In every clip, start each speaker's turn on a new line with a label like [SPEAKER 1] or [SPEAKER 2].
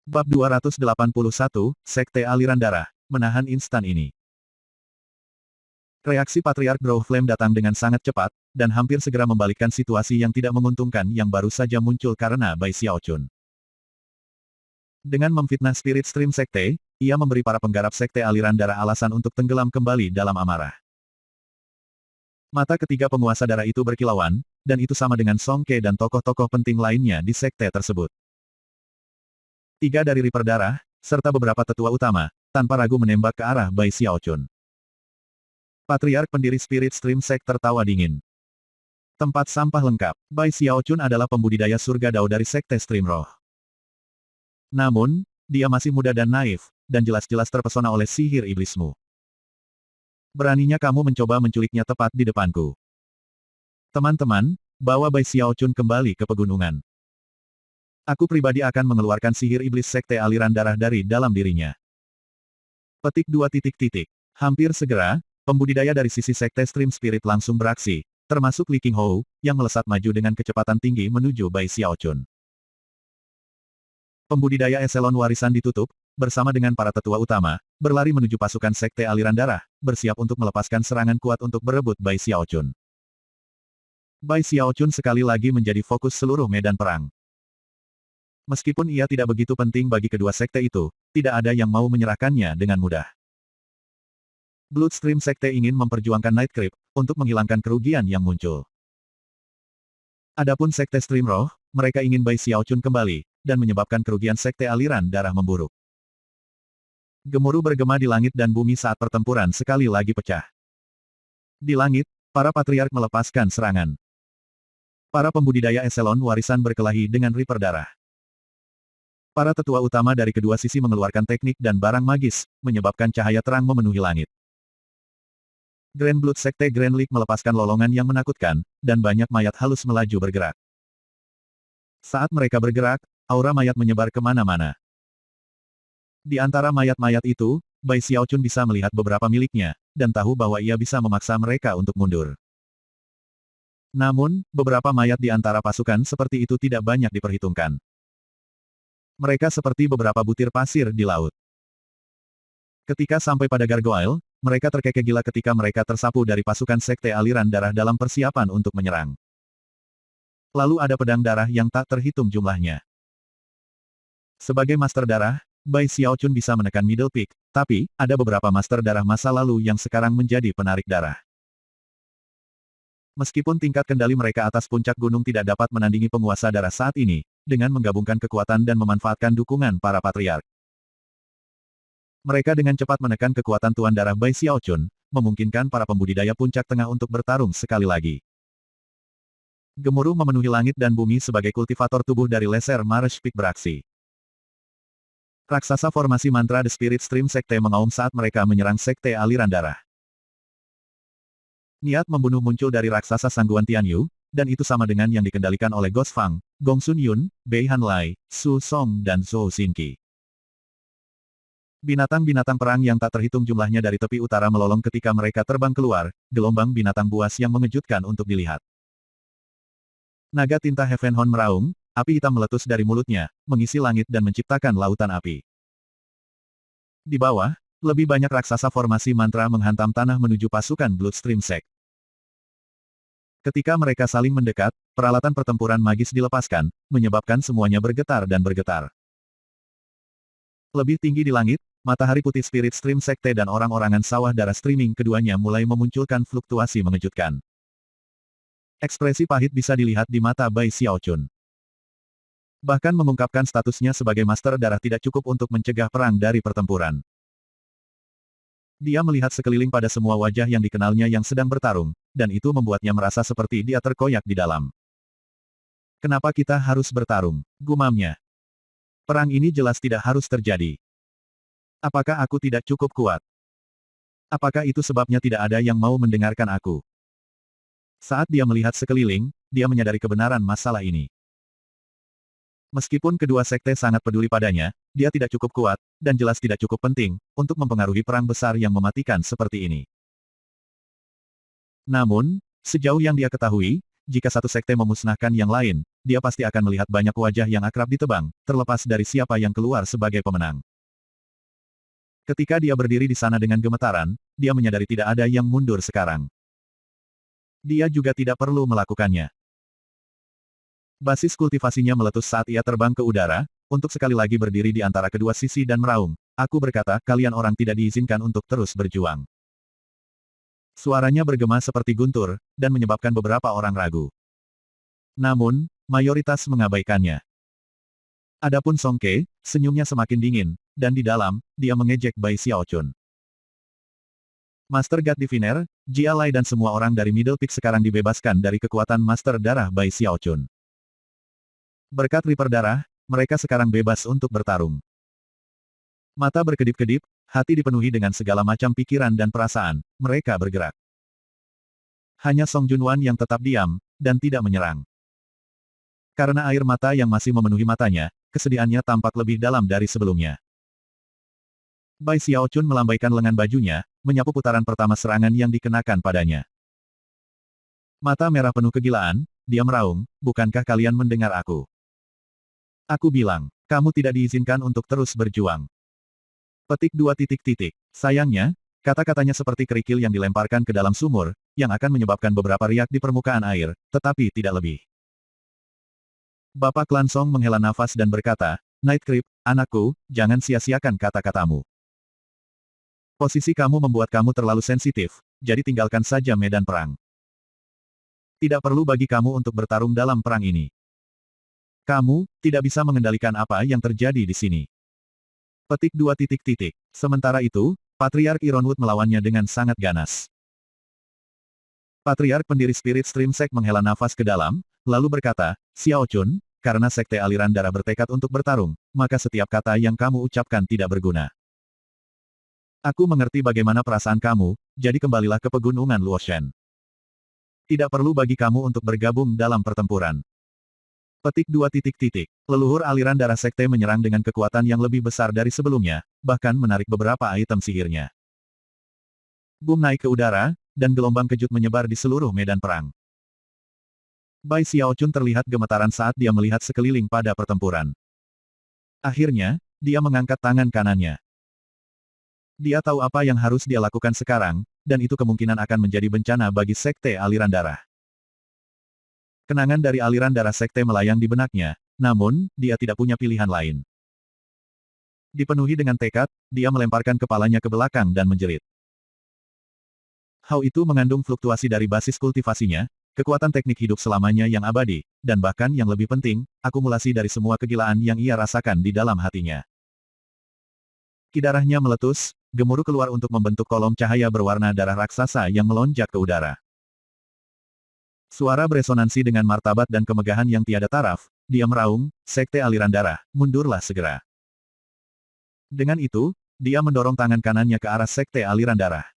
[SPEAKER 1] Bab 281, Sekte Aliran Darah, menahan instan ini. Reaksi Patriark Draw Flame datang dengan sangat cepat, dan hampir segera membalikkan situasi yang tidak menguntungkan yang baru saja muncul karena Bai Xiaochun. Dengan memfitnah Spirit Stream Sekte, ia memberi para penggarap Sekte Aliran Darah alasan untuk tenggelam kembali dalam amarah. Mata ketiga penguasa darah itu berkilauan, dan itu sama dengan Song Ke dan tokoh-tokoh penting lainnya di sekte tersebut. 3 dari Reaper Darah, serta beberapa tetua utama, tanpa ragu menembak ke arah Bai Xiaochun. Patriark pendiri Spirit Stream Sect tertawa dingin. Tempat sampah lengkap, Bai Xiaochun adalah pembudidaya surga Dao dari Sekte Stream Roh. Namun, dia masih muda dan naif, dan jelas-jelas terpesona oleh sihir iblismu. Beraninya kamu mencoba menculiknya tepat di depanku. Teman-teman, bawa Bai Xiaochun kembali ke pegunungan. Aku pribadi akan mengeluarkan sihir iblis Sekte Aliran Darah dari dalam dirinya. Petik 2. Hampir segera, pembudidaya dari sisi Sekte Stream Spirit langsung beraksi, termasuk Li Qinghou, yang melesat maju dengan kecepatan tinggi menuju Bai Xiaochun. Pembudidaya eselon warisan ditutup, bersama dengan para tetua utama, berlari menuju pasukan Sekte Aliran Darah, bersiap untuk melepaskan serangan kuat untuk berebut Bai Xiaochun. Bai Xiaochun sekali lagi menjadi fokus seluruh medan perang. Meskipun ia tidak begitu penting bagi kedua sekte itu, tidak ada yang mau menyerahkannya dengan mudah. Bloodstream Sekte ingin memperjuangkan Night Creep, untuk menghilangkan kerugian yang muncul. Adapun Sekte Stream Roh, mereka ingin Bai Xiaochun kembali, dan menyebabkan kerugian Sekte Aliran Darah memburuk. Gemuruh bergema di langit dan bumi saat pertempuran sekali lagi pecah. Di langit, para patriark melepaskan serangan. Para pembudidaya eselon warisan berkelahi dengan Reaper Darah. Para tetua utama dari kedua sisi mengeluarkan teknik dan barang magis, menyebabkan cahaya terang memenuhi langit. Grand Blood Sekte Grand League melepaskan lolongan yang menakutkan, dan banyak mayat halus melaju bergerak. Saat mereka bergerak, aura mayat menyebar kemana-mana. Di antara mayat-mayat itu, Bai Xiaochun bisa melihat beberapa miliknya, dan tahu bahwa ia bisa memaksa mereka untuk mundur. Namun, beberapa mayat di antara pasukan seperti itu tidak banyak diperhitungkan. Mereka seperti beberapa butir pasir di laut. Ketika sampai pada Gargoyle, mereka terkekeh gila ketika mereka tersapu dari pasukan Sekte Aliran Darah dalam persiapan untuk menyerang. Lalu ada pedang darah yang tak terhitung jumlahnya. Sebagai Master Darah, Bai Xiaochun bisa menekan Middle Peak, tapi, ada beberapa Master Darah masa lalu yang sekarang menjadi penarik darah. Meskipun tingkat kendali mereka atas puncak gunung tidak dapat menandingi penguasa darah saat ini, dengan menggabungkan kekuatan dan memanfaatkan dukungan para patriark. Mereka dengan cepat menekan kekuatan Tuan Darah Bai Xiaochun, memungkinkan para pembudidaya puncak tengah untuk bertarung sekali lagi. Gemuruh memenuhi langit dan bumi sebagai kultivator tubuh dari Lesser Marsh Peak beraksi. Raksasa formasi mantra The Spirit Stream Sekte mengaum saat mereka menyerang Sekte Aliran Darah. Niat membunuh muncul dari raksasa Sangguan Tianyu, dan itu sama dengan yang dikendalikan oleh Ghost Fang, Gong Sun Yun, Bei Han Lai, Su Song dan Zhou Xinqi. Binatang-binatang perang yang tak terhitung jumlahnya dari tepi utara melolong ketika mereka terbang keluar, gelombang binatang buas yang mengejutkan untuk dilihat. Naga tinta Heavenhorn meraung, api hitam meletus dari mulutnya, mengisi langit dan menciptakan lautan api. Di bawah, lebih banyak raksasa formasi mantra menghantam tanah menuju pasukan Bloodstream Sect. Ketika mereka saling mendekat, peralatan pertempuran magis dilepaskan, menyebabkan semuanya bergetar dan bergetar. Lebih tinggi di langit, matahari putih Spirit Stream Sekte dan orang-orangan sawah darah streaming keduanya mulai memunculkan fluktuasi mengejutkan. Ekspresi pahit bisa dilihat di mata Bai Xiaochun. Bahkan mengungkapkan statusnya sebagai Master Darah tidak cukup untuk mencegah perang dari pertempuran. Dia melihat sekeliling pada semua wajah yang dikenalnya yang sedang bertarung, dan itu membuatnya merasa seperti dia terkoyak di dalam. Kenapa kita harus bertarung? Gumamnya. Perang ini jelas tidak harus terjadi. Apakah aku tidak cukup kuat? Apakah itu sebabnya tidak ada yang mau mendengarkan aku? Saat dia melihat sekeliling, dia menyadari kebenaran masalah ini. Meskipun kedua sekte sangat peduli padanya, dia tidak cukup kuat, dan jelas tidak cukup penting, untuk mempengaruhi perang besar yang mematikan seperti ini. Namun, sejauh yang dia ketahui, jika satu sekte memusnahkan yang lain, dia pasti akan melihat banyak wajah yang akrab ditebang, terlepas dari siapa yang keluar sebagai pemenang. Ketika dia berdiri di sana dengan gemetaran, dia menyadari tidak ada yang mundur sekarang. Dia juga tidak perlu melakukannya. Basis kultivasinya meletus saat ia terbang ke udara, untuk sekali lagi berdiri di antara kedua sisi dan meraung. Aku berkata, kalian orang tidak diizinkan untuk terus berjuang. Suaranya bergema seperti guntur, dan menyebabkan beberapa orang ragu. Namun, mayoritas mengabaikannya. Adapun Song Ke, senyumnya semakin dingin, dan di dalam, dia mengejek Bai Xiaochun. Master God Diviner, Jia Lai dan semua orang dari Middle Peak sekarang dibebaskan dari kekuatan Master Darah Bai Xiaochun. Berkat Reaper Darah, mereka sekarang bebas untuk bertarung. Mata berkedip-kedip, hati dipenuhi dengan segala macam pikiran dan perasaan, mereka bergerak. Hanya Song Junwan yang tetap diam, dan tidak menyerang. Karena air mata yang masih memenuhi matanya, kesedihannya tampak lebih dalam dari sebelumnya. Bai Xiaochun melambaikan lengan bajunya, menyapu putaran pertama serangan yang dikenakan padanya. Mata merah penuh kegilaan, dia meraung, bukankah kalian mendengar aku? Aku bilang, kamu tidak diizinkan untuk terus berjuang. Petik 2 titik. Sayangnya, kata-katanya seperti kerikil yang dilemparkan ke dalam sumur, yang akan menyebabkan beberapa riak di permukaan air, tetapi tidak lebih. Bapak Klan Song menghela nafas dan berkata, Night Creep, anakku, jangan sia-siakan kata-katamu. Posisi kamu membuat kamu terlalu sensitif, jadi tinggalkan saja medan perang. Tidak perlu bagi kamu untuk bertarung dalam perang ini. Kamu tidak bisa mengendalikan apa yang terjadi di sini. Petik 2 titik. Sementara itu, Patriark Ironwood melawannya dengan sangat ganas. Patriark pendiri Spirit Stream Sect menghela nafas ke dalam, lalu berkata, Xiao Chun, karena Sekte Aliran Darah bertekad untuk bertarung, maka setiap kata yang kamu ucapkan tidak berguna. Aku mengerti bagaimana perasaan kamu, jadi kembalilah ke pegunungan Luoshan. Tidak perlu bagi kamu untuk bergabung dalam pertempuran. Petik 2 titik. Leluhur aliran darah sekte menyerang dengan kekuatan yang lebih besar dari sebelumnya, bahkan menarik beberapa item sihirnya. Boom naik ke udara, dan gelombang kejut menyebar di seluruh medan perang. Bai Xiaochun terlihat gemetaran saat dia melihat sekeliling pada pertempuran. Akhirnya, dia mengangkat tangan kanannya. Dia tahu apa yang harus dia lakukan sekarang, dan itu kemungkinan akan menjadi bencana bagi sekte aliran darah. Kenangan dari aliran darah sekte melayang di benaknya, namun, dia tidak punya pilihan lain. Dipenuhi dengan tekad, dia melemparkan kepalanya ke belakang dan menjerit. Hao itu mengandung fluktuasi dari basis kultivasinya, kekuatan teknik hidup selamanya yang abadi, dan bahkan yang lebih penting, akumulasi dari semua kegilaan yang ia rasakan di dalam hatinya. Kidarahnya meletus, gemuruh keluar untuk membentuk kolom cahaya berwarna darah raksasa yang melonjak ke udara. Suara beresonansi dengan martabat dan kemegahan yang tiada taraf, dia meraung, Sekte Aliran Darah, mundurlah segera. Dengan itu, dia mendorong tangan kanannya ke arah Sekte Aliran Darah.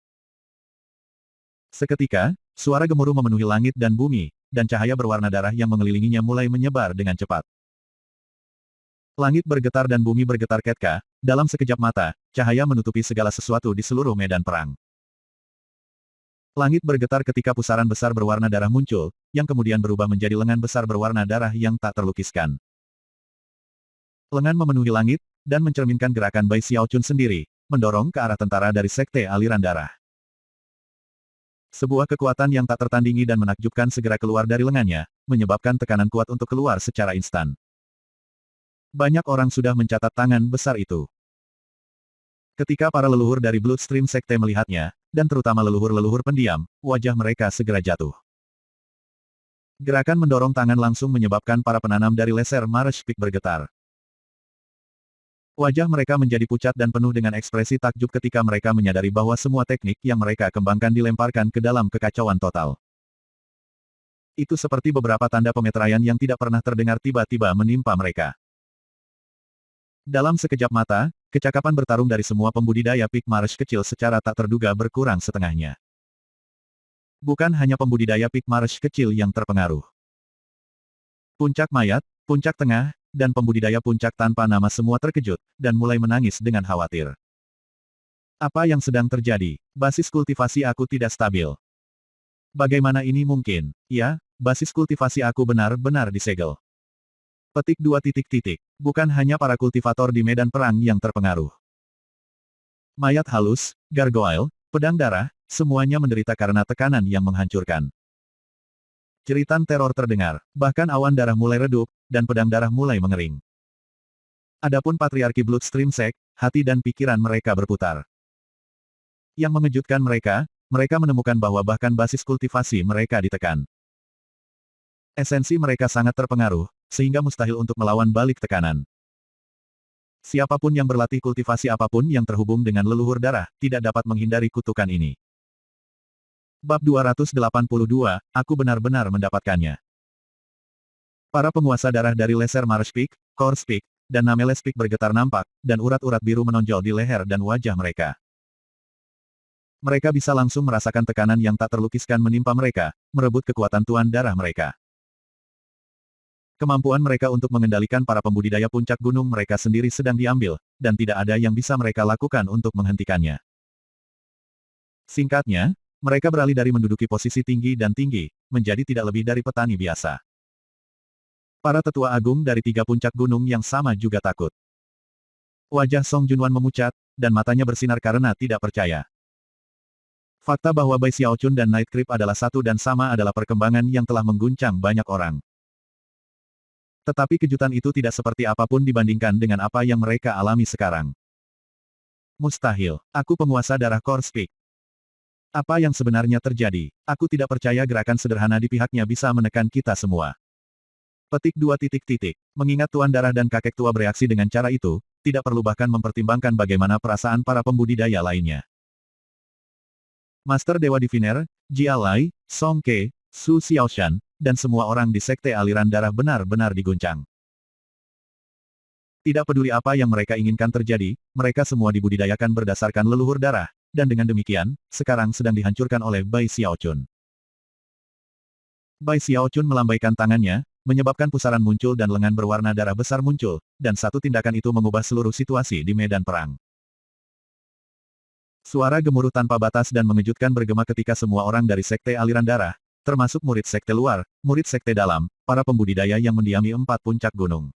[SPEAKER 1] Seketika, suara gemuruh memenuhi langit dan bumi, dan cahaya berwarna darah yang mengelilinginya mulai menyebar dengan cepat. Langit bergetar dan bumi bergetar ketka, dalam sekejap mata, cahaya menutupi segala sesuatu di seluruh medan perang. Langit bergetar ketika pusaran besar berwarna darah muncul, yang kemudian berubah menjadi lengan besar berwarna darah yang tak terlukiskan. Lengan memenuhi langit, dan mencerminkan gerakan Bai Xiaochun sendiri, mendorong ke arah tentara dari Sekte Aliran Darah. Sebuah kekuatan yang tak tertandingi dan menakjubkan segera keluar dari lengannya, menyebabkan tekanan kuat untuk keluar secara instan. Banyak orang sudah mencatat tangan besar itu. Ketika para leluhur dari Bloodstream Sekte melihatnya, dan terutama leluhur-leluhur pendiam, wajah mereka segera jatuh. Gerakan mendorong tangan langsung menyebabkan para penanam dari Lesser Marsh Peak bergetar. Wajah mereka menjadi pucat dan penuh dengan ekspresi takjub ketika mereka menyadari bahwa semua teknik yang mereka kembangkan dilemparkan ke dalam kekacauan total. Itu seperti beberapa tanda pemeteraian yang tidak pernah terdengar tiba-tiba menimpa mereka. Dalam sekejap mata, kecakapan bertarung dari semua pembudidaya Peak Marsh kecil secara tak terduga berkurang setengahnya. Bukan hanya pembudidaya Peak Marsh kecil yang terpengaruh. Puncak mayat, puncak tengah, dan pembudidaya puncak tanpa nama semua terkejut, dan mulai menangis dengan khawatir. Apa yang sedang terjadi? Basis kultivasi aku tidak stabil. Bagaimana ini mungkin? Ya, basis kultivasi aku benar-benar disegel. Petik 2 titik titik. Bukan hanya para kultivator di medan perang yang terpengaruh. Mayat halus, gargoyle, pedang darah, semuanya menderita karena tekanan yang menghancurkan. Jeritan teror terdengar, bahkan awan darah mulai redup, dan pedang darah mulai mengering. Adapun patriarki Bloodstream Sect, hati dan pikiran mereka berputar. Yang mengejutkan mereka menemukan bahwa bahkan basis kultivasi mereka ditekan. Esensi mereka sangat terpengaruh, sehingga mustahil untuk melawan balik tekanan. Siapapun yang berlatih kultivasi apapun yang terhubung dengan leluhur darah, tidak dapat menghindari kutukan ini. Bab 282, aku benar-benar mendapatkannya. Para penguasa darah dari Lesser Marsh Peak, Coarse Peak, dan Nameles Peak bergetar nampak, dan urat-urat biru menonjol di leher dan wajah mereka. Mereka bisa langsung merasakan tekanan yang tak terlukiskan menimpa mereka, merebut kekuatan tuan darah mereka. Kemampuan mereka untuk mengendalikan para pembudidaya puncak gunung mereka sendiri sedang diambil, dan tidak ada yang bisa mereka lakukan untuk menghentikannya. Singkatnya, mereka beralih dari menduduki posisi tinggi dan tinggi, menjadi tidak lebih dari petani biasa. Para tetua agung dari 3 puncak gunung yang sama juga takut. Wajah Song Junwan memucat, dan matanya bersinar karena tidak percaya. Fakta bahwa Bai Xiaochun dan Night Creep adalah satu dan sama adalah perkembangan yang telah mengguncang banyak orang. Tetapi kejutan itu tidak seperti apapun dibandingkan dengan apa yang mereka alami sekarang. Mustahil, aku penguasa darah Coarse Peak. Apa yang sebenarnya terjadi? Aku tidak percaya gerakan sederhana di pihaknya bisa menekan kita semua. Petik 2 titik titik. Mengingat tuan darah dan kakek tua bereaksi dengan cara itu, tidak perlu bahkan mempertimbangkan bagaimana perasaan para pembudidaya lainnya. Master Dewa Diviner, Jia Lai, Song Ke, Su Xiaoshan, dan semua orang di sekte aliran darah benar-benar diguncang. Tidak peduli apa yang mereka inginkan terjadi, mereka semua dibudidayakan berdasarkan leluhur darah, dan dengan demikian, sekarang sedang dihancurkan oleh Bai Xiaochun. Bai Xiaochun melambaikan tangannya, menyebabkan pusaran muncul dan lengan berwarna darah besar muncul, dan satu tindakan itu mengubah seluruh situasi di medan perang. Suara gemuruh tanpa batas dan mengejutkan bergema ketika semua orang dari sekte aliran darah, termasuk murid sekte luar, murid sekte dalam, para pembudidaya yang mendiami 4 puncak gunung.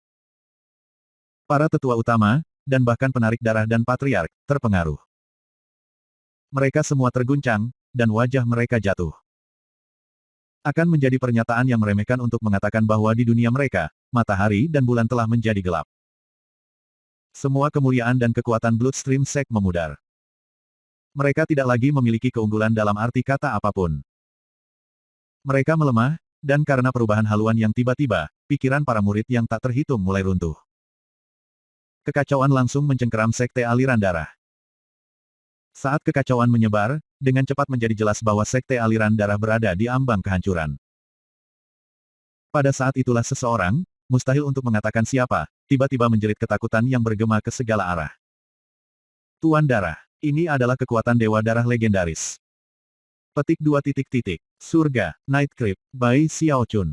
[SPEAKER 1] Para tetua utama, dan bahkan penarik darah dan patriark, terpengaruh. Mereka semua terguncang, dan wajah mereka jatuh. Akan menjadi pernyataan yang meremehkan untuk mengatakan bahwa di dunia mereka, matahari dan bulan telah menjadi gelap. Semua kemuliaan dan kekuatan Bloodstream Sect memudar. Mereka tidak lagi memiliki keunggulan dalam arti kata apapun. Mereka melemah, dan karena perubahan haluan yang tiba-tiba, pikiran para murid yang tak terhitung mulai runtuh. Kekacauan langsung mencengkeram sekte aliran darah. Saat kekacauan menyebar, dengan cepat menjadi jelas bahwa sekte aliran darah berada di ambang kehancuran. Pada saat itulah seseorang, mustahil untuk mengatakan siapa, tiba-tiba menjerit ketakutan yang bergema ke segala arah. Tuan darah. Ini adalah kekuatan dewa darah legendaris. Petik 2 titik titik. Surga, Night Creep, Bai Xiaochun.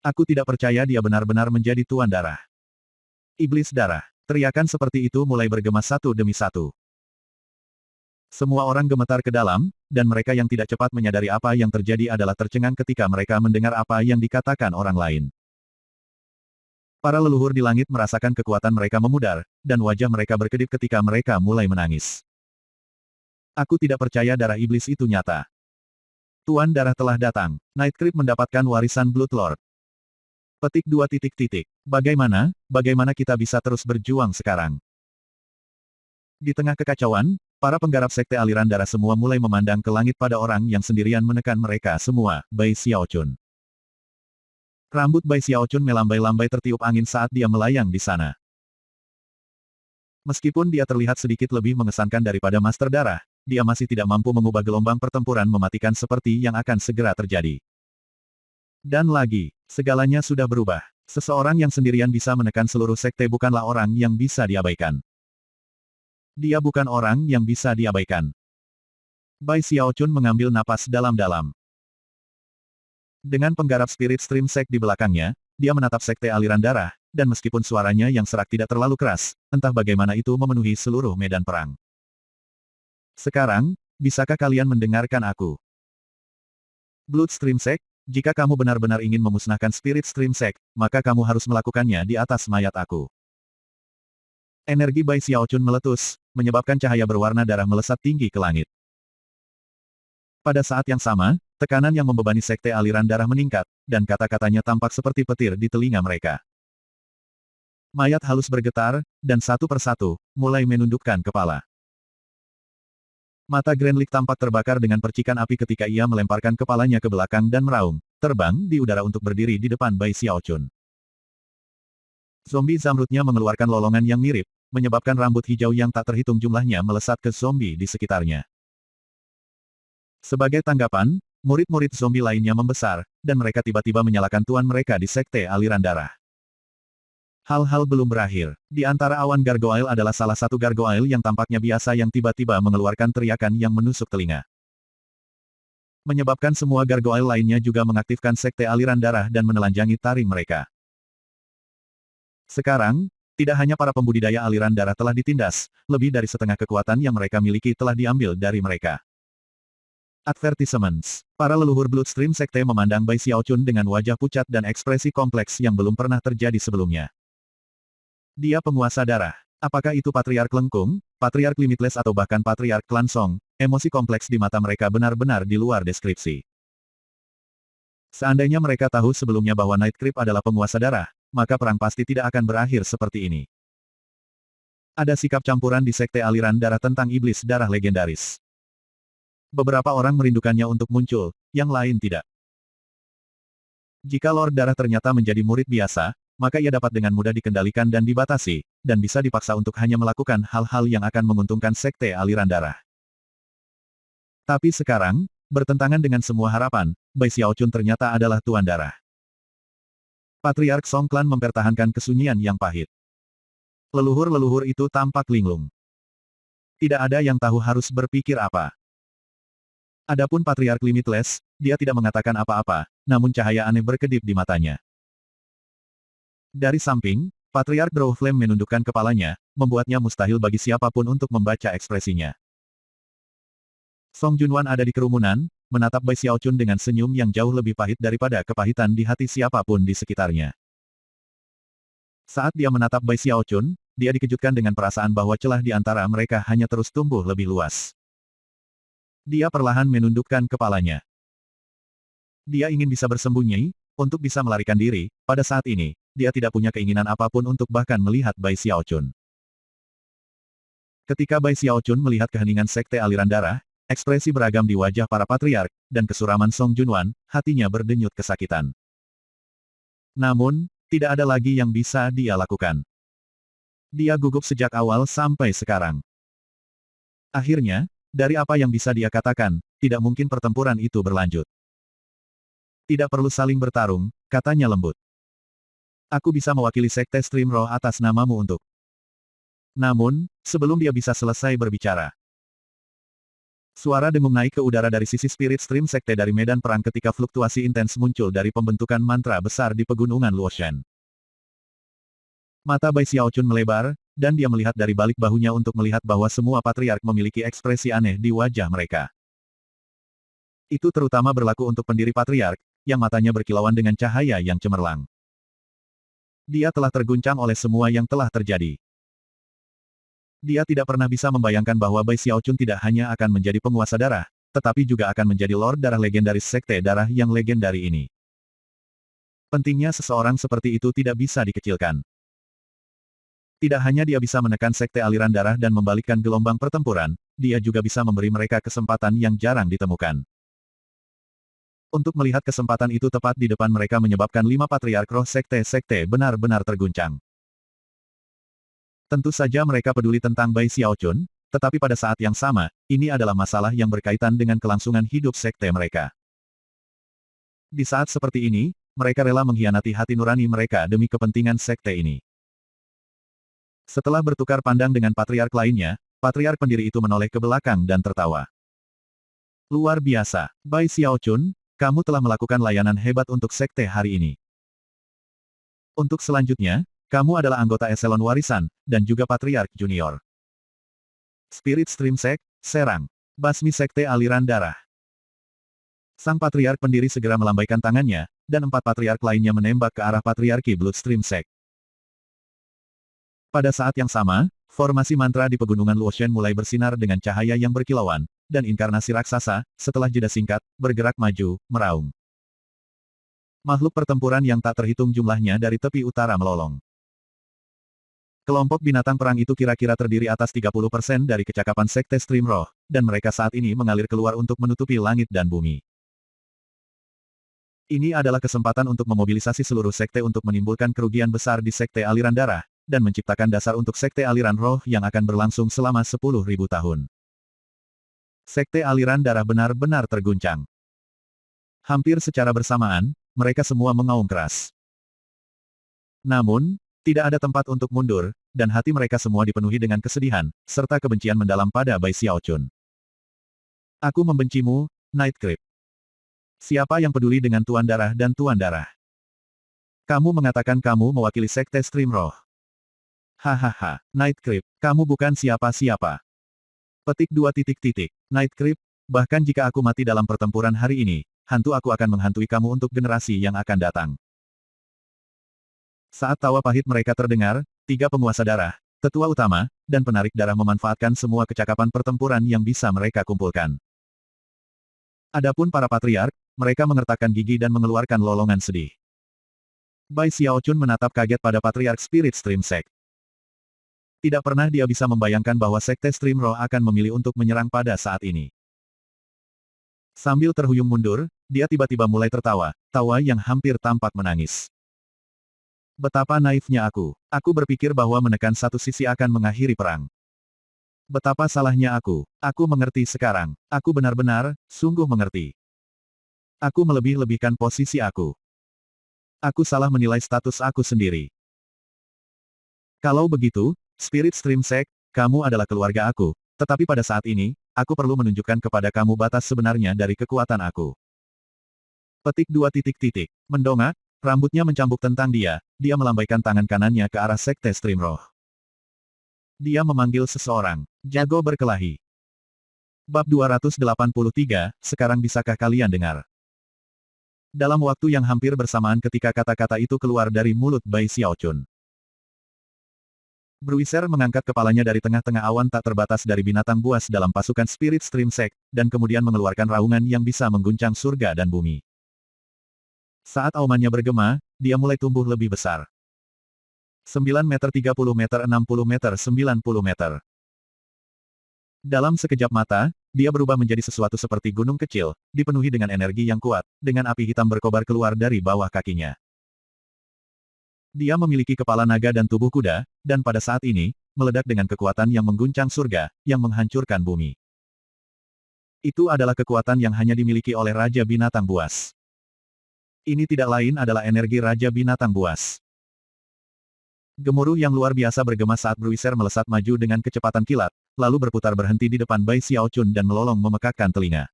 [SPEAKER 1] Aku tidak percaya dia benar-benar menjadi tuan darah. Iblis darah. Teriakan seperti itu mulai bergema satu demi satu. Semua orang gemetar ke dalam, dan mereka yang tidak cepat menyadari apa yang terjadi adalah tercengang ketika mereka mendengar apa yang dikatakan orang lain. Para leluhur di langit merasakan kekuatan mereka memudar, dan wajah mereka berkedip ketika mereka mulai menangis. Aku tidak percaya darah iblis itu nyata. Tuan darah telah datang. Night Creep mendapatkan warisan Blood Lord. Petik 2 titik titik. Bagaimana kita bisa terus berjuang sekarang? Di tengah kekacauan, para penggarap sekte aliran darah semua mulai memandang ke langit pada orang yang sendirian menekan mereka semua, Bai Xiaochun. Rambut Bai Xiaochun melambai-lambai tertiup angin saat dia melayang di sana. Meskipun dia terlihat sedikit lebih mengesankan daripada Master Darah, dia masih tidak mampu mengubah gelombang pertempuran mematikan seperti yang akan segera terjadi. Dan lagi, segalanya sudah berubah. Seseorang yang sendirian bisa menekan seluruh sekte bukanlah orang yang bisa diabaikan. Dia bukan orang yang bisa diabaikan. Bai Xiaochun mengambil napas dalam-dalam. Dengan penggarap Spirit Stream Sect di belakangnya, dia menatap sekte aliran darah, dan meskipun suaranya yang serak tidak terlalu keras, entah bagaimana itu memenuhi seluruh medan perang. Sekarang, bisakah kalian mendengarkan aku? Bloodstream Sect, Jika kamu benar-benar ingin memusnahkan Spirit Stream Sect, maka kamu harus melakukannya di atas mayat aku. Energi Bai Xiaochun meletus, menyebabkan cahaya berwarna darah melesat tinggi ke langit. Pada saat yang sama, tekanan yang membebani sekte aliran darah meningkat, dan kata-katanya tampak seperti petir di telinga mereka. Mayat halus bergetar, dan satu persatu, mulai menundukkan kepala. Mata Grenlik tampak terbakar dengan percikan api ketika ia melemparkan kepalanya ke belakang dan meraung, terbang di udara untuk berdiri di depan Bai Xiaochun. Zombie zamrudnya mengeluarkan lolongan yang mirip, menyebabkan rambut hijau yang tak terhitung jumlahnya melesat ke zombie di sekitarnya. Sebagai tanggapan, murid-murid zombie lainnya membesar, dan mereka tiba-tiba menyalakan tuan mereka di sekte aliran darah. Hal-hal belum berakhir. Di antara awan gargoyle adalah salah satu gargoyle yang tampaknya biasa yang tiba-tiba mengeluarkan teriakan yang menusuk telinga. Menyebabkan semua gargoyle lainnya juga mengaktifkan sekte aliran darah dan menelanjangi taring mereka. Sekarang, tidak hanya para pembudidaya aliran darah telah ditindas, lebih dari setengah kekuatan yang mereka miliki telah diambil dari mereka. Advertisements. Para leluhur Bloodstream Sekte memandang Bai Xiaochun dengan wajah pucat dan ekspresi kompleks yang belum pernah terjadi sebelumnya. Dia penguasa darah. Apakah itu Patriark Lengkung, Patriark Limitless atau bahkan Patriark Klan Song, emosi kompleks di mata mereka benar-benar di luar deskripsi. Seandainya mereka tahu sebelumnya bahwa Night Creep adalah penguasa darah, maka perang pasti tidak akan berakhir seperti ini. Ada sikap campuran di sekte aliran darah tentang iblis darah legendaris. Beberapa orang merindukannya untuk muncul, yang lain tidak. Jika Lord Darah ternyata menjadi murid biasa, maka ia dapat dengan mudah dikendalikan dan dibatasi, dan bisa dipaksa untuk hanya melakukan hal-hal yang akan menguntungkan sekte aliran darah. Tapi sekarang, bertentangan dengan semua harapan, Bai Xiaochun ternyata adalah tuan darah. Patriark Song Clan mempertahankan kesunyian yang pahit. Leluhur-leluhur itu tampak linglung. Tidak ada yang tahu harus berpikir apa. Adapun Patriark Limitless, dia tidak mengatakan apa-apa, namun cahaya aneh berkedip di matanya. Dari samping, Patriark Draw Flame menundukkan kepalanya, membuatnya mustahil bagi siapapun untuk membaca ekspresinya. Song Junwan ada di kerumunan, menatap Bai Xiaochun dengan senyum yang jauh lebih pahit daripada kepahitan di hati siapapun di sekitarnya. Saat dia menatap Bai Xiaochun, dia dikejutkan dengan perasaan bahwa celah di antara mereka hanya terus tumbuh lebih luas. Dia perlahan menundukkan kepalanya. Dia ingin bisa bersembunyi, untuk bisa melarikan diri, pada saat ini, dia tidak punya keinginan apapun untuk bahkan melihat Bai Xiaochun. Ketika Bai Xiaochun melihat keheningan sekte aliran darah, ekspresi beragam di wajah para patriark, dan kesuraman Song Junwan, hatinya berdenyut kesakitan. Namun, tidak ada lagi yang bisa dia lakukan. Dia gugup sejak awal sampai sekarang. Akhirnya, dari apa yang bisa dia katakan, tidak mungkin pertempuran itu berlanjut. Tidak perlu saling bertarung, katanya lembut. Aku bisa mewakili Sekte Stream Roh atas namamu untuk. Namun, sebelum dia bisa selesai berbicara. Suara dengung naik ke udara dari sisi Spirit Stream Sekte dari medan perang ketika fluktuasi intens muncul dari pembentukan mantra besar di pegunungan Luoshan. Mata Bai Xiaochun melebar, dan dia melihat dari balik bahunya untuk melihat bahwa semua patriark memiliki ekspresi aneh di wajah mereka. Itu terutama berlaku untuk pendiri patriark, yang matanya berkilauan dengan cahaya yang cemerlang. Dia telah terguncang oleh semua yang telah terjadi. Dia tidak pernah bisa membayangkan bahwa Bai Xiaochun tidak hanya akan menjadi penguasa darah, tetapi juga akan menjadi Lord Darah legendaris Sekte Darah yang legendari ini. Pentingnya seseorang seperti itu tidak bisa dikecilkan. Tidak hanya dia bisa menekan Sekte aliran darah dan membalikkan gelombang pertempuran, dia juga bisa memberi mereka kesempatan yang jarang ditemukan. Untuk melihat kesempatan itu tepat di depan mereka menyebabkan 5 patriark roh sekte-sekte benar-benar terguncang. Tentu saja mereka peduli tentang Bai Xiaochun, tetapi pada saat yang sama, ini adalah masalah yang berkaitan dengan kelangsungan hidup sekte mereka. Di saat seperti ini, mereka rela mengkhianati hati nurani mereka demi kepentingan sekte ini. Setelah bertukar pandang dengan patriark lainnya, patriark pendiri itu menoleh ke belakang dan tertawa. Luar biasa, Bai Xiaochun, kamu telah melakukan layanan hebat untuk sekte hari ini. Untuk selanjutnya, kamu adalah anggota eselon warisan, dan juga patriark junior. Spirit Stream Sect, serang. Basmi sekte aliran darah. Sang patriark pendiri segera melambaikan tangannya, dan 4 patriark lainnya menembak ke arah patriarki Bloodstream Sect. Pada saat yang sama, formasi mantra di pegunungan Luotian mulai bersinar dengan cahaya yang berkilauan, dan inkarnasi raksasa, setelah jeda singkat, bergerak maju, meraung. Makhluk pertempuran yang tak terhitung jumlahnya dari tepi utara melolong. Kelompok binatang perang itu kira-kira terdiri atas 30% dari kecakapan Sekte Stream Roh, dan mereka saat ini mengalir keluar untuk menutupi langit dan bumi. Ini adalah kesempatan untuk memobilisasi seluruh sekte untuk menimbulkan kerugian besar di Sekte Aliran Darah, dan menciptakan dasar untuk Sekte Aliran Roh yang akan berlangsung selama 10.000 tahun. Sekte Aliran Darah benar-benar terguncang. Hampir secara bersamaan, mereka semua mengaum keras. Namun, tidak ada tempat untuk mundur, dan hati mereka semua dipenuhi dengan kesedihan, serta kebencian mendalam pada Bai Xiaochun. Aku membencimu, Night Creep. Siapa yang peduli dengan Tuan Darah dan Tuan Darah? Kamu mengatakan kamu mewakili Sekte Stream Roh. Hahaha, Night Creep, kamu bukan siapa-siapa. Petik 2. Night Creep, bahkan jika aku mati dalam pertempuran hari ini, hantu aku akan menghantui kamu untuk generasi yang akan datang. Saat tawa pahit mereka terdengar, 3 penguasa darah, tetua utama, dan penarik darah memanfaatkan semua kecakapan pertempuran yang bisa mereka kumpulkan. Adapun para patriark, mereka mengertakkan gigi dan mengeluarkan lolongan sedih. Bai Xiaochun menatap kaget pada patriark Spirit Stream Sect. Tidak pernah dia bisa membayangkan bahwa Sekte Stream Roh akan memilih untuk menyerang pada saat ini. Sambil terhuyung mundur, dia tiba-tiba mulai tertawa, tawa yang hampir tampak menangis. Betapa naifnya aku. Aku berpikir bahwa menekan satu sisi akan mengakhiri perang. Betapa salahnya aku. Aku mengerti sekarang. Aku benar-benar, sungguh mengerti. Aku melebih-lebihkan posisi aku. Aku salah menilai status aku sendiri. Kalau begitu, Spirit Stream Sect, kamu adalah keluarga aku, tetapi pada saat ini, aku perlu menunjukkan kepada kamu batas sebenarnya dari kekuatan aku. Petik 2. Mendongak, rambutnya mencambuk tentang dia melambaikan tangan kanannya ke arah Sekte Stream Roh. Dia memanggil seseorang, jago berkelahi. Bab 283, sekarang bisakah kalian dengar? Dalam waktu yang hampir bersamaan ketika kata-kata itu keluar dari mulut Bai Xiaochun, Bruiser mengangkat kepalanya dari tengah-tengah awan tak terbatas dari binatang buas dalam pasukan Spirit Stream Sect, dan kemudian mengeluarkan raungan yang bisa mengguncang surga dan bumi. Saat aumannya bergema, dia mulai tumbuh lebih besar. 9 meter 30 meter 60 meter 90 meter. Dalam sekejap mata, dia berubah menjadi sesuatu seperti gunung kecil, dipenuhi dengan energi yang kuat, dengan api hitam berkobar keluar dari bawah kakinya. Dia memiliki kepala naga dan tubuh kuda, dan pada saat ini, meledak dengan kekuatan yang mengguncang surga, yang menghancurkan bumi. Itu adalah kekuatan yang hanya dimiliki oleh Raja Binatang Buas. Ini tidak lain adalah energi Raja Binatang Buas. Gemuruh yang luar biasa bergema saat Bruiser melesat maju dengan kecepatan kilat, lalu berputar berhenti di depan Bai Xiaochun dan melolong memekakkan telinga.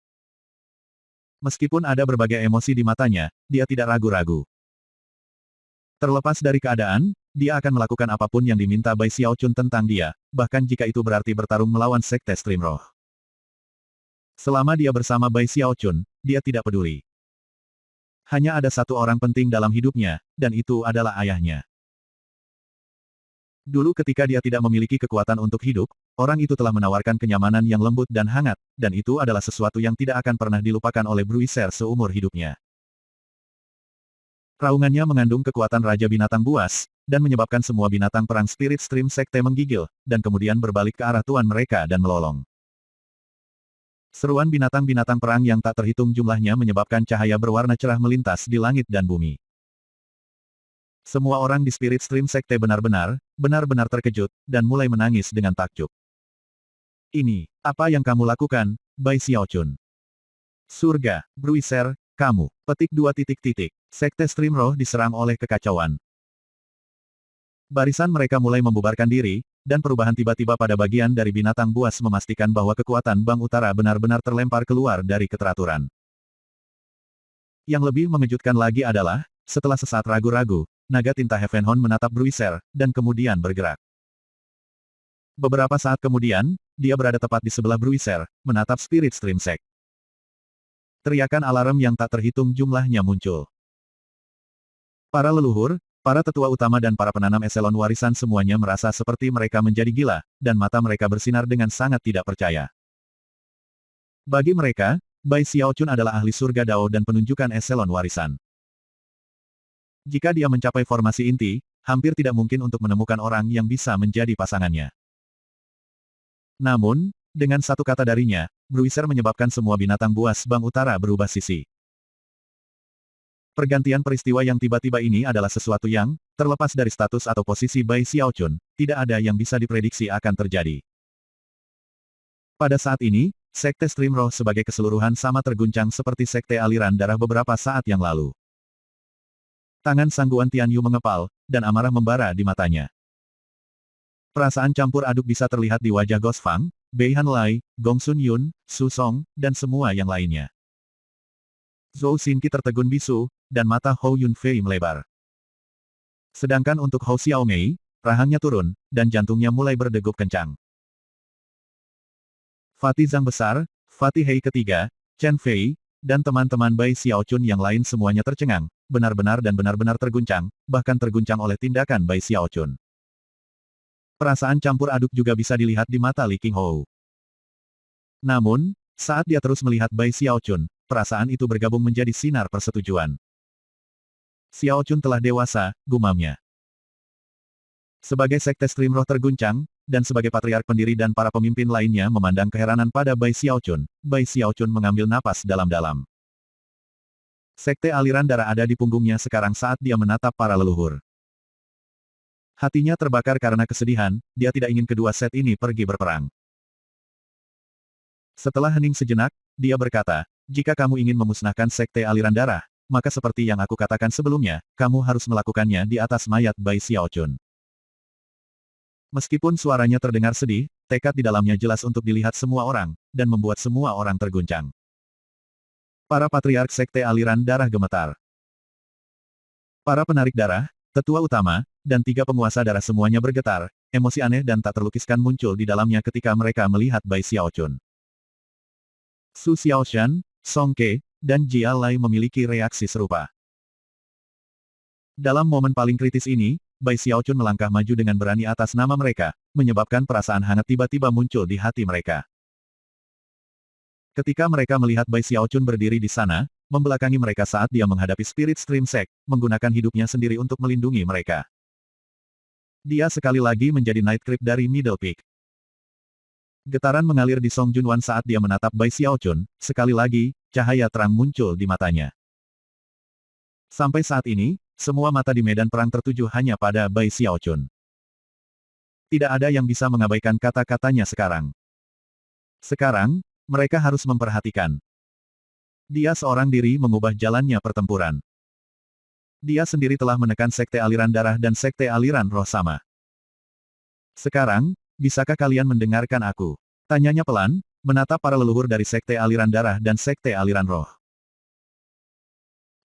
[SPEAKER 1] Meskipun ada berbagai emosi di matanya, dia tidak ragu-ragu. Terlepas dari keadaan, dia akan melakukan apapun yang diminta Bai Xiaochun tentang dia, bahkan jika itu berarti bertarung melawan Sekte Stream Roh. Selama dia bersama Bai Xiaochun, dia tidak peduli. Hanya ada satu orang penting dalam hidupnya, dan itu adalah ayahnya. Dulu ketika dia tidak memiliki kekuatan untuk hidup, orang itu telah menawarkan kenyamanan yang lembut dan hangat, dan itu adalah sesuatu yang tidak akan pernah dilupakan oleh Bruiser seumur hidupnya. Raungannya mengandung kekuatan Raja Binatang Buas, dan menyebabkan semua binatang perang Spirit Stream Sekte menggigil, dan kemudian berbalik ke arah tuan mereka dan melolong. Seruan binatang-binatang perang yang tak terhitung jumlahnya menyebabkan cahaya berwarna cerah melintas di langit dan bumi. Semua orang di Spirit Stream Sekte benar-benar terkejut, dan mulai menangis dengan takjub. Ini, apa yang kamu lakukan, Bai Xiaochun? Surga, Bruiser, kamu. Petik 2. Sekte Stream Roh diserang oleh kekacauan. Barisan mereka mulai membubarkan diri, dan perubahan tiba-tiba pada bagian dari binatang buas memastikan bahwa kekuatan Bang Utara benar-benar terlempar keluar dari keteraturan. Yang lebih mengejutkan lagi adalah, setelah sesaat ragu-ragu, naga tinta Heavenhorn menatap Bruiser, dan kemudian bergerak. Beberapa saat kemudian, dia berada tepat di sebelah Bruiser, menatap Spirit Stream Sect. Teriakan alarm yang tak terhitung jumlahnya muncul. Para leluhur, para tetua utama dan para penanam eselon warisan semuanya merasa seperti mereka menjadi gila, dan mata mereka bersinar dengan sangat tidak percaya. Bagi mereka, Bai Xiaochun adalah ahli surga Dao dan penunjukan eselon warisan. Jika dia mencapai formasi inti, hampir tidak mungkin untuk menemukan orang yang bisa menjadi pasangannya. Namun, dengan satu kata darinya, bruiser menyebabkan semua binatang buas Bank Utara berubah sisi. Pergantian peristiwa yang tiba-tiba ini adalah sesuatu yang, terlepas dari status atau posisi Bai Xiaochun, tidak ada yang bisa diprediksi akan terjadi. Pada saat ini, Sekte Stream Roh sebagai keseluruhan sama terguncang seperti Sekte Aliran Darah beberapa saat yang lalu. Tangan Sangguan Tianyu mengepal, dan amarah membara di matanya. Perasaan campur aduk bisa terlihat di wajah Ghost Fang, Bei Hanlai, Gong Sun Yun, Su Song, dan semua yang lainnya. Zhou Xinqi tertegun bisu, dan mata Hou Yunfei melebar. Sedangkan untuk Hou Xiaomei, rahangnya turun, dan jantungnya mulai berdegup kencang. Fatih Zhang Besar, Fatih Hei ketiga, Chen Fei, dan teman-teman Bai Xiaochun yang lain semuanya tercengang, benar-benar terguncang, bahkan terguncang oleh tindakan Bai Xiaochun. Perasaan campur aduk juga bisa dilihat di mata Li Qinghou. Namun, saat dia terus melihat Bai Xiaochun, perasaan itu bergabung menjadi sinar persetujuan. Xiaochun telah dewasa, gumamnya. Sebagai Sekte Stream Roh terguncang, dan sebagai patriark pendiri dan para pemimpin lainnya memandang keheranan pada Bai Xiaochun mengambil napas dalam-dalam. Sekte aliran darah ada di punggungnya sekarang saat dia menatap para leluhur. Hatinya terbakar karena kesedihan, dia tidak ingin kedua set ini pergi berperang. Setelah hening sejenak, dia berkata, jika kamu ingin memusnahkan Sekte aliran darah, maka seperti yang aku katakan sebelumnya, kamu harus melakukannya di atas mayat Bai Xiaochun. Meskipun suaranya terdengar sedih, tekad di dalamnya jelas untuk dilihat semua orang, dan membuat semua orang terguncang. Para patriark Sekte aliran darah gemetar. Para penarik darah, tetua utama, dan 3 penguasa darah semuanya bergetar, emosi aneh dan tak terlukiskan muncul di dalamnya ketika mereka melihat Bai Xiaochun. Su Xiaoshan, Song Ke, dan Jia Lai memiliki reaksi serupa. Dalam momen paling kritis ini, Bai Xiaochun melangkah maju dengan berani atas nama mereka, menyebabkan perasaan hangat tiba-tiba muncul di hati mereka. Ketika mereka melihat Bai Xiaochun berdiri di sana, membelakangi mereka saat dia menghadapi Spirit Stream Sect, menggunakan hidupnya sendiri untuk melindungi mereka. Dia sekali lagi menjadi Night Creep dari Middle Peak. Getaran mengalir di Song Junwan saat dia menatap Bai Xiaochun, sekali lagi, cahaya terang muncul di matanya. Sampai saat ini, semua mata di medan perang tertuju hanya pada Bai Xiaochun. Tidak ada yang bisa mengabaikan kata-katanya sekarang. Sekarang, mereka harus memperhatikan. Dia seorang diri mengubah jalannya pertempuran. Dia sendiri telah menekan Sekte Aliran Darah dan Sekte Aliran Roh sama. Sekarang, bisakah kalian mendengarkan aku? Tanyanya pelan, menatap para leluhur dari Sekte Aliran Darah dan Sekte Aliran Roh.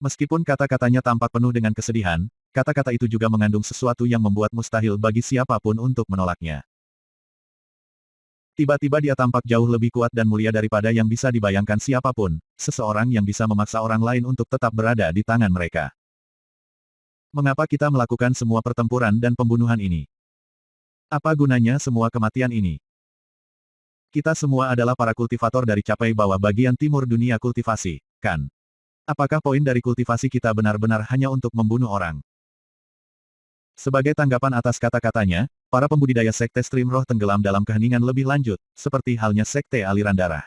[SPEAKER 1] Meskipun kata-katanya tampak penuh dengan kesedihan, kata-kata itu juga mengandung sesuatu yang membuat mustahil bagi siapapun untuk menolaknya. Tiba-tiba dia tampak jauh lebih kuat dan mulia daripada yang bisa dibayangkan siapapun, seseorang yang bisa memaksa orang lain untuk tetap berada di tangan mereka. Mengapa kita melakukan semua pertempuran dan pembunuhan ini? Apa gunanya semua kematian ini? Kita semua adalah para kultivator dari capai bawah bagian timur dunia kultivasi, kan? Apakah poin dari kultivasi kita benar-benar hanya untuk membunuh orang? Sebagai tanggapan atas kata-katanya, para pembudidaya Sekte Stream Roh tenggelam dalam keheningan lebih lanjut, seperti halnya Sekte Aliran Darah.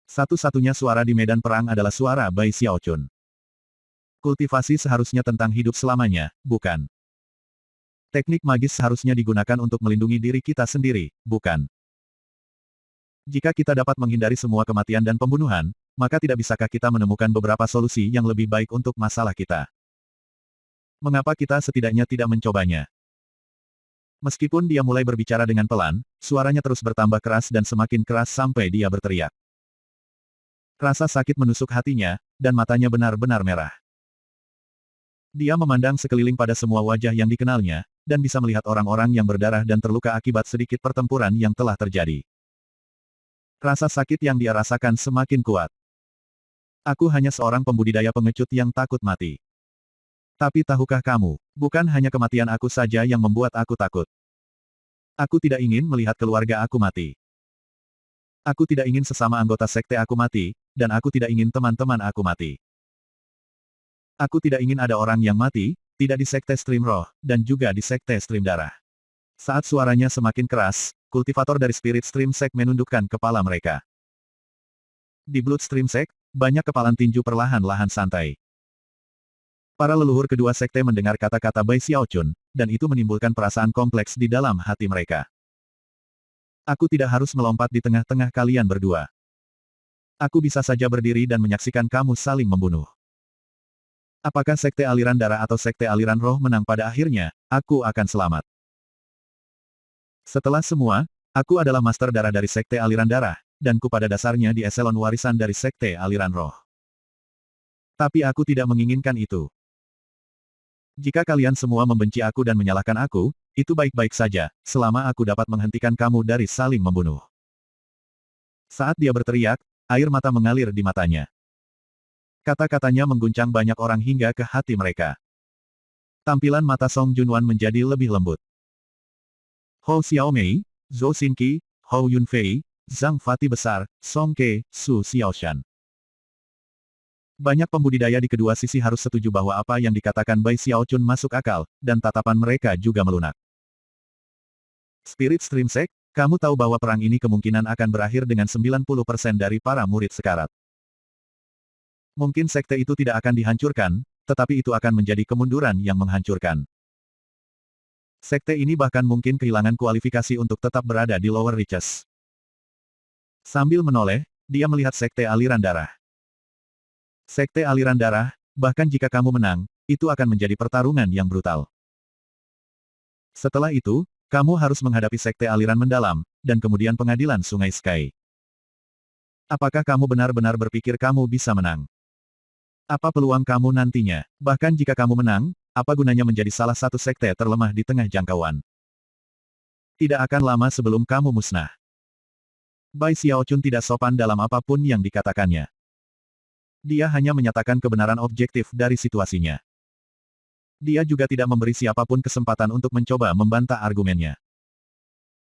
[SPEAKER 1] Satu-satunya suara di medan perang adalah suara Bai Xiaochun. Kultivasi seharusnya tentang hidup selamanya, bukan? Teknik magis seharusnya digunakan untuk melindungi diri kita sendiri, bukan? Jika kita dapat menghindari semua kematian dan pembunuhan, maka tidak bisakah kita menemukan beberapa solusi yang lebih baik untuk masalah kita? Mengapa kita setidaknya tidak mencobanya? Meskipun dia mulai berbicara dengan pelan, suaranya terus bertambah keras dan semakin keras sampai dia berteriak. Rasa sakit menusuk hatinya, dan matanya benar-benar merah. Dia memandang sekeliling pada semua wajah yang dikenalnya, dan bisa melihat orang-orang yang berdarah dan terluka akibat sedikit pertempuran yang telah terjadi. Rasa sakit yang dia rasakan semakin kuat. Aku hanya seorang pembudidaya pengecut yang takut mati. Tapi tahukah kamu, bukan hanya kematian aku saja yang membuat aku takut. Aku tidak ingin melihat keluarga aku mati. Aku tidak ingin sesama anggota sekte aku mati, dan aku tidak ingin teman-teman aku mati. Aku tidak ingin ada orang yang mati, tidak di sekte stream roh, dan juga di sekte stream darah. Saat suaranya semakin keras, kultivator dari Spirit Stream Sect menundukkan kepala mereka. Di Blood Stream Sect, banyak kepalan tinju perlahan-lahan santai. Para leluhur kedua sekte mendengar kata-kata Bai Xiaochun, dan itu menimbulkan perasaan kompleks di dalam hati mereka. Aku tidak harus melompat di tengah-tengah kalian berdua. Aku bisa saja berdiri dan menyaksikan kamu saling membunuh. Apakah sekte aliran darah atau sekte aliran roh menang pada akhirnya, aku akan selamat. Setelah semua, aku adalah master darah dari sekte aliran darah, dan ku pada dasarnya di eselon warisan dari sekte aliran roh. Tapi aku tidak menginginkan itu. Jika kalian semua membenci aku dan menyalahkan aku, itu baik-baik saja, selama aku dapat menghentikan kamu dari saling membunuh. Saat dia berteriak, air mata mengalir di matanya. Kata-katanya mengguncang banyak orang hingga ke hati mereka. Tampilan mata Song Junwan menjadi lebih lembut. Hou Xiaomei, Zhou Xinqi, Hou Yunfei, Zhang Fati besar, Song Ke, Su Xiaoshan. Banyak pembudidaya di kedua sisi harus setuju bahwa apa yang dikatakan Bai Xiaochun masuk akal, dan tatapan mereka juga melunak. Spirit Stream Sect, kamu tahu bahwa perang ini kemungkinan akan berakhir dengan 90% dari para murid sekarat. Mungkin sekte itu tidak akan dihancurkan, tetapi itu akan menjadi kemunduran yang menghancurkan. Sekte ini bahkan mungkin kehilangan kualifikasi untuk tetap berada di lower reaches. Sambil menoleh, dia melihat sekte aliran darah. Sekte aliran darah, bahkan jika kamu menang, itu akan menjadi pertarungan yang brutal. Setelah itu, kamu harus menghadapi sekte aliran mendalam, dan kemudian pengadilan Sungai Sky. Apakah kamu benar-benar berpikir kamu bisa menang? Apa peluang kamu nantinya? Bahkan jika kamu menang, apa gunanya menjadi salah satu sekte terlemah di tengah jangkauan? Tidak akan lama sebelum kamu musnah. Bai Xiaochun tidak sopan dalam apapun yang dikatakannya. Dia hanya menyatakan kebenaran objektif dari situasinya. Dia juga tidak memberi siapapun kesempatan untuk mencoba membantah argumennya.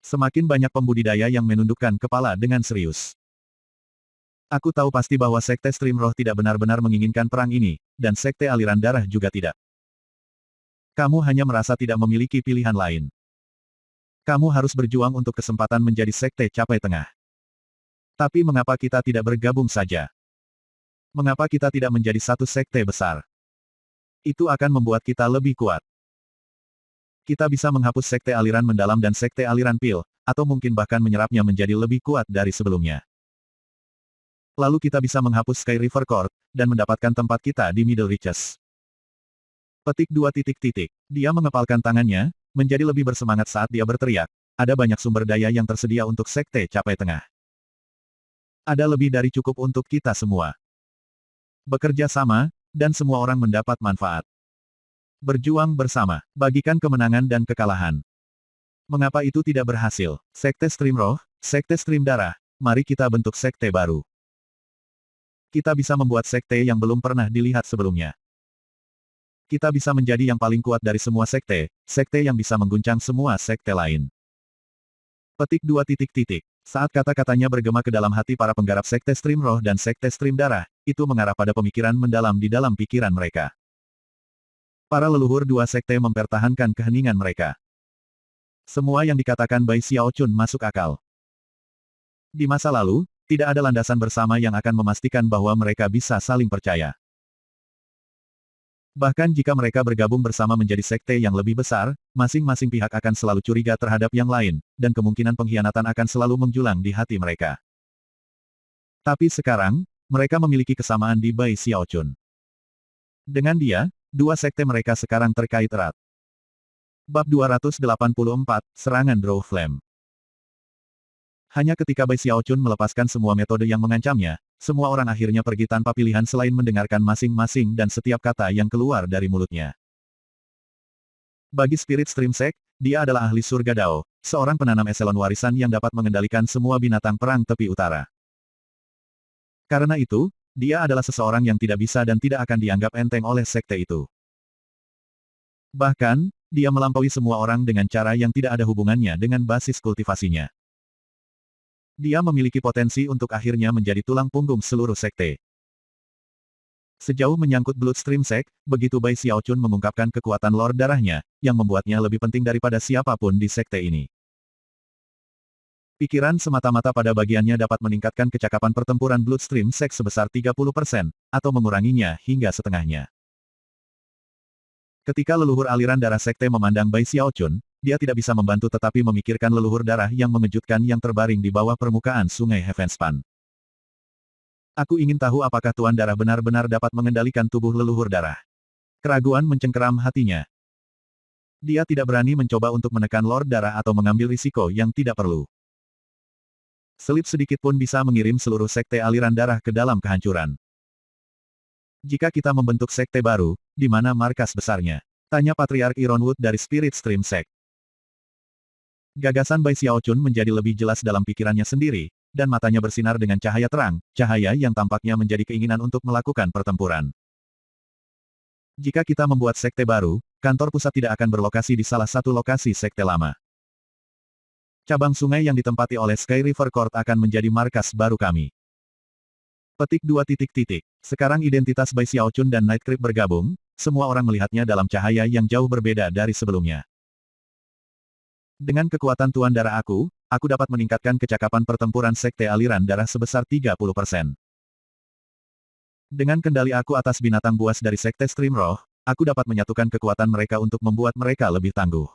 [SPEAKER 1] Semakin banyak pembudidaya yang menundukkan kepala dengan serius. Aku tahu pasti bahwa sekte stream roh tidak benar-benar menginginkan perang ini, dan sekte aliran darah juga tidak. Kamu hanya merasa tidak memiliki pilihan lain. Kamu harus berjuang untuk kesempatan menjadi sekte capai tengah. Tapi mengapa kita tidak bergabung saja? Mengapa kita tidak menjadi satu sekte besar? Itu akan membuat kita lebih kuat. Kita bisa menghapus sekte aliran mendalam dan sekte aliran pil, atau mungkin bahkan menyerapnya menjadi lebih kuat dari sebelumnya. Lalu kita bisa menghapus Sky River Court, dan mendapatkan tempat kita di Middle Reaches. Petik 2 titik. Dia mengepalkan tangannya, menjadi lebih bersemangat saat dia berteriak, ada banyak sumber daya yang tersedia untuk sekte capai tengah. Ada lebih dari cukup untuk kita semua. Bekerja sama, dan semua orang mendapat manfaat. Berjuang bersama, bagikan kemenangan dan kekalahan. Mengapa itu tidak berhasil? Sekte Stream Roh, Sekte Stream Darah, mari kita bentuk sekte baru. Kita bisa membuat sekte yang belum pernah dilihat sebelumnya. Kita bisa menjadi yang paling kuat dari semua sekte, sekte yang bisa mengguncang semua sekte lain. Petik 2 titik. Saat kata-katanya bergema ke dalam hati para penggarap sekte Stream Roh dan sekte Stream Darah, itu mengarah pada pemikiran mendalam di dalam pikiran mereka. Para leluhur dua sekte mempertahankan keheningan mereka. Semua yang dikatakan Bai Xiaochun masuk akal. Di masa lalu, tidak ada landasan bersama yang akan memastikan bahwa mereka bisa saling percaya. Bahkan jika mereka bergabung bersama menjadi sekte yang lebih besar, masing-masing pihak akan selalu curiga terhadap yang lain, dan kemungkinan pengkhianatan akan selalu menjulang di hati mereka. Tapi sekarang, mereka memiliki kesamaan di Bai Xiaochun. Dengan dia, dua sekte mereka sekarang terkait erat. Bab 284, Serangan Draw Flame. Hanya ketika Bai Xiaochun melepaskan semua metode yang mengancamnya, semua orang akhirnya pergi tanpa pilihan selain mendengarkan masing-masing dan setiap kata yang keluar dari mulutnya. Bagi Spirit Stream Sect, dia adalah ahli surga Dao, seorang penanam eselon warisan yang dapat mengendalikan semua binatang perang tepi utara. Karena itu, Dia adalah seseorang yang tidak bisa dan tidak akan dianggap enteng oleh sekte itu. Bahkan, dia melampaui semua orang dengan cara yang tidak ada hubungannya dengan basis kultivasinya. Dia memiliki potensi untuk akhirnya menjadi tulang punggung seluruh sekte. Sejauh menyangkut Bloodstream Sect, begitu Bai Xiaochun mengungkapkan kekuatan Lord Darahnya, yang membuatnya lebih penting daripada siapapun di sekte ini. Pikiran semata-mata pada bagiannya dapat meningkatkan kecakapan pertempuran Bloodstream Sect sebesar 30%, atau menguranginya hingga setengahnya. Ketika leluhur aliran darah sekte memandang Bai Xiaochun, dia tidak bisa membantu tetapi memikirkan leluhur darah yang mengejutkan yang terbaring di bawah permukaan sungai Heavenspan. Aku ingin tahu apakah Tuan Darah benar-benar dapat mengendalikan tubuh leluhur darah. Keraguan mencengkeram hatinya. Dia tidak berani mencoba untuk menekan Lord Darah atau mengambil risiko yang tidak perlu. Selip sedikit pun bisa mengirim seluruh sekte aliran darah ke dalam kehancuran. Jika kita membentuk sekte baru, di mana markas besarnya? Tanya Patriark Ironwood dari Spirit Stream Sect. Gagasan Bai Xiaochun menjadi lebih jelas dalam pikirannya sendiri, dan matanya bersinar dengan cahaya terang, cahaya yang tampaknya menjadi keinginan untuk melakukan pertempuran. Jika kita membuat sekte baru, kantor pusat tidak akan berlokasi di salah satu lokasi sekte lama. Cabang sungai yang ditempati oleh Sky River Court akan menjadi markas baru kami. Petik 2 titik. Sekarang identitas Bai Xiaochun dan Night Creep bergabung, semua orang melihatnya dalam cahaya yang jauh berbeda dari sebelumnya. Dengan kekuatan Tuan Darah aku dapat meningkatkan kecakapan pertempuran sekte aliran darah sebesar 30%. Dengan kendali aku atas binatang buas dari sekte Stream Roh, aku dapat menyatukan kekuatan mereka untuk membuat mereka lebih tangguh.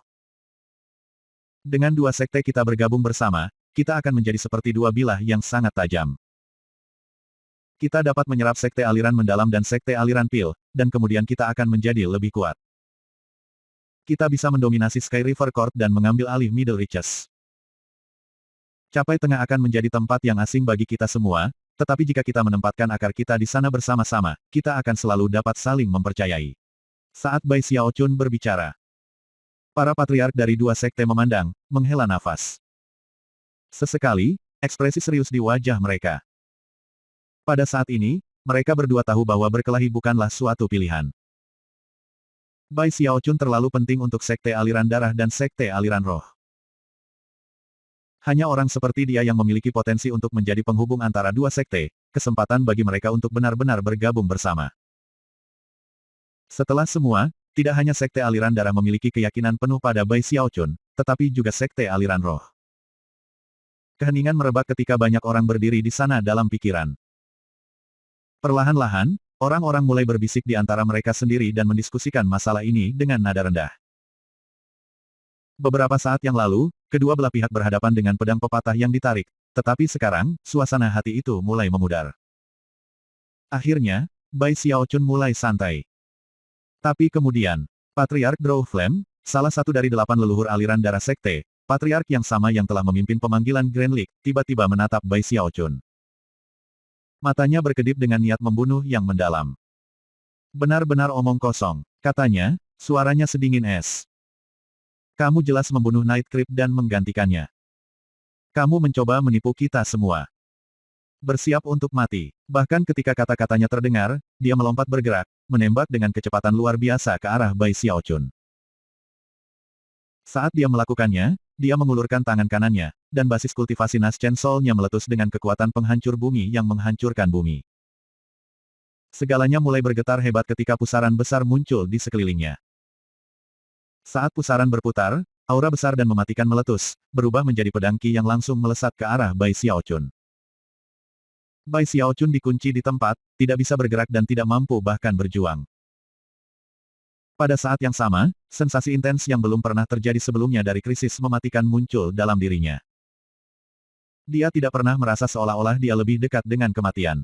[SPEAKER 1] Dengan dua sekte kita bergabung bersama, kita akan menjadi seperti dua bilah yang sangat tajam. Kita dapat menyerap sekte aliran mendalam dan sekte aliran pil, dan kemudian kita akan menjadi lebih kuat. Kita bisa mendominasi Sky River Court dan mengambil alih Middle Reaches. Capai Tengah akan menjadi tempat yang asing bagi kita semua, tetapi jika kita menempatkan akar kita di sana bersama-sama, kita akan selalu dapat saling mempercayai. Saat Bai Xiaochun berbicara, para patriark dari dua sekte memandang, menghela nafas. Sesekali, ekspresi serius di wajah mereka. Pada saat ini, mereka berdua tahu bahwa berkelahi bukanlah suatu pilihan. Bai Xiaochun terlalu penting untuk sekte aliran darah dan sekte aliran roh. Hanya orang seperti dia yang memiliki potensi untuk menjadi penghubung antara dua sekte, kesempatan bagi mereka untuk benar-benar bergabung bersama. Setelah semua, tidak hanya sekte aliran darah memiliki keyakinan penuh pada Bai Xiaochun, tetapi juga sekte aliran roh. Keheningan merebak ketika banyak orang berdiri di sana dalam pikiran. Perlahan-lahan, orang-orang mulai berbisik di antara mereka sendiri dan mendiskusikan masalah ini dengan nada rendah. Beberapa saat yang lalu, kedua belah pihak berhadapan dengan pedang pepatah yang ditarik, tetapi sekarang, suasana hati itu mulai memudar. Akhirnya, Bai Xiaochun mulai santai. Tapi kemudian, Patriark Draw Flame, salah satu dari 8 leluhur aliran darah sekte, patriark yang sama yang telah memimpin pemanggilan Grand League, tiba-tiba menatap Bai Xiaochun. Matanya berkedip dengan niat membunuh yang mendalam. Benar-benar omong kosong, katanya, suaranya sedingin es. Kamu jelas membunuh Night Creep dan menggantikannya. Kamu mencoba menipu kita semua. Bersiap untuk mati. Bahkan ketika kata-katanya terdengar, dia melompat bergerak, menembak dengan kecepatan luar biasa ke arah Bai Xiaochun. Saat dia melakukannya, dia mengulurkan tangan kanannya, dan basis kultivasi Naschen Soul-nya meletus dengan kekuatan penghancur bumi yang menghancurkan bumi. Segalanya mulai bergetar hebat ketika pusaran besar muncul di sekelilingnya. Saat pusaran berputar, aura besar dan mematikan meletus, berubah menjadi pedang Qi yang langsung melesat ke arah Bai Xiaochun. Bai Xiaochun dikunci di tempat, tidak bisa bergerak dan tidak mampu bahkan berjuang. Pada saat yang sama, sensasi intens yang belum pernah terjadi sebelumnya dari krisis mematikan muncul dalam dirinya. Dia tidak pernah merasa seolah-olah dia lebih dekat dengan kematian.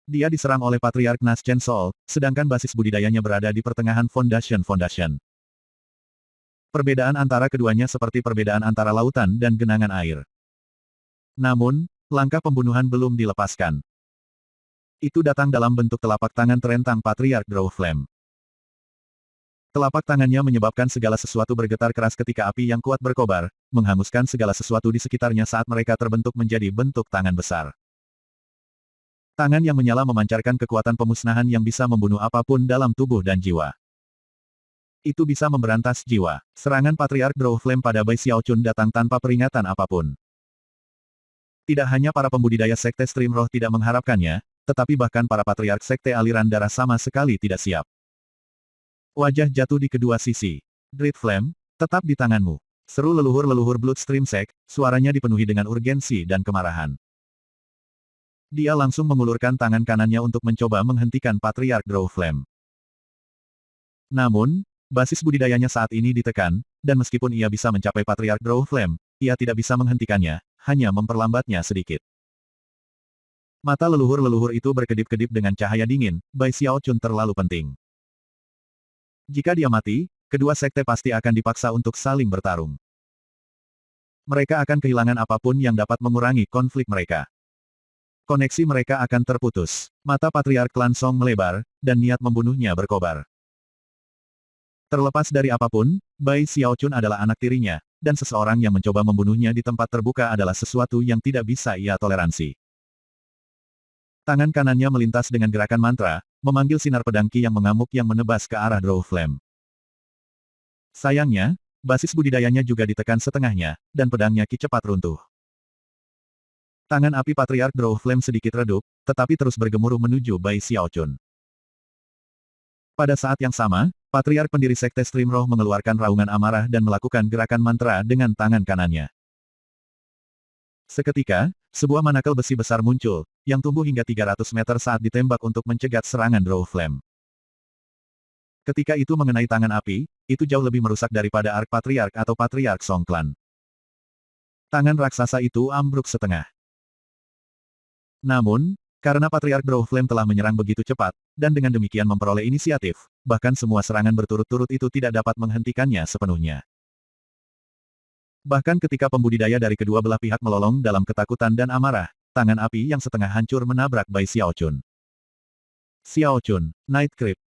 [SPEAKER 1] Dia diserang oleh Patriark Naschen Soul, sedangkan basis budidayanya berada di pertengahan Foundation. Perbedaan antara keduanya seperti perbedaan antara lautan dan genangan air. Namun, langkah pembunuhan belum dilepaskan. Itu datang dalam bentuk telapak tangan terentang Patriark Draw Flame. Telapak tangannya menyebabkan segala sesuatu bergetar keras ketika api yang kuat berkobar, menghanguskan segala sesuatu di sekitarnya saat mereka terbentuk menjadi bentuk tangan besar. Tangan yang menyala memancarkan kekuatan pemusnahan yang bisa membunuh apapun dalam tubuh dan jiwa. Itu bisa memberantas jiwa. Serangan Patriark Draw Flame pada Bai Xiaochun datang tanpa peringatan apapun. Tidak hanya para pembudidaya Sekte Stream Roh tidak mengharapkannya, tetapi bahkan para Patriark Sekte Aliran Darah sama sekali tidak siap. Wajah jatuh di kedua sisi. Great Flame, tetap di tanganmu. Seru leluhur-leluhur Bloodstream Sect, suaranya dipenuhi dengan urgensi dan kemarahan. Dia langsung mengulurkan tangan kanannya untuk mencoba menghentikan Patriark Draw Flame. Namun, basis budidayanya saat ini ditekan, dan meskipun ia bisa mencapai Patriark Draw Flame, ia tidak bisa menghentikannya, hanya memperlambatnya sedikit. Mata leluhur-leluhur itu berkedip-kedip dengan cahaya dingin, Bai Xiaochun terlalu penting. Jika dia mati, kedua sekte pasti akan dipaksa untuk saling bertarung. Mereka akan kehilangan apapun yang dapat mengurangi konflik mereka. Koneksi mereka akan terputus. Mata Patriark Klan Song melebar, dan niat membunuhnya berkobar. Terlepas dari apapun, Bai Xiaochun adalah anak tirinya, dan seseorang yang mencoba membunuhnya di tempat terbuka adalah sesuatu yang tidak bisa ia toleransi. Tangan kanannya melintas dengan gerakan mantra, memanggil sinar pedang Qi yang mengamuk yang menebas ke arah Draw Flame. Sayangnya, basis budidayanya juga ditekan setengahnya, dan pedangnya Qi cepat runtuh. Tangan api Patriark Draw Flame sedikit redup, tetapi terus bergemuruh menuju Bai Xiaochun. Pada saat yang sama, Patriark pendiri Sekte Stream Roh mengeluarkan raungan amarah dan melakukan gerakan mantra dengan tangan kanannya. Seketika, sebuah manakel besi besar muncul, yang tumbuh hingga 300 meter saat ditembak untuk mencegat serangan Draw Flame. Ketika itu mengenai tangan api, itu jauh lebih merusak daripada Ark Patriark atau Patriark Song Clan. Tangan raksasa itu ambruk setengah. Namun, karena Patriark Draw Flame telah menyerang begitu cepat, dan dengan demikian memperoleh inisiatif, bahkan semua serangan berturut-turut itu tidak dapat menghentikannya sepenuhnya. Bahkan ketika pembudidaya dari kedua belah pihak melolong dalam ketakutan dan amarah, tangan api yang setengah hancur menabrak Bai Xiaochun. Xiaochun, Night Creep.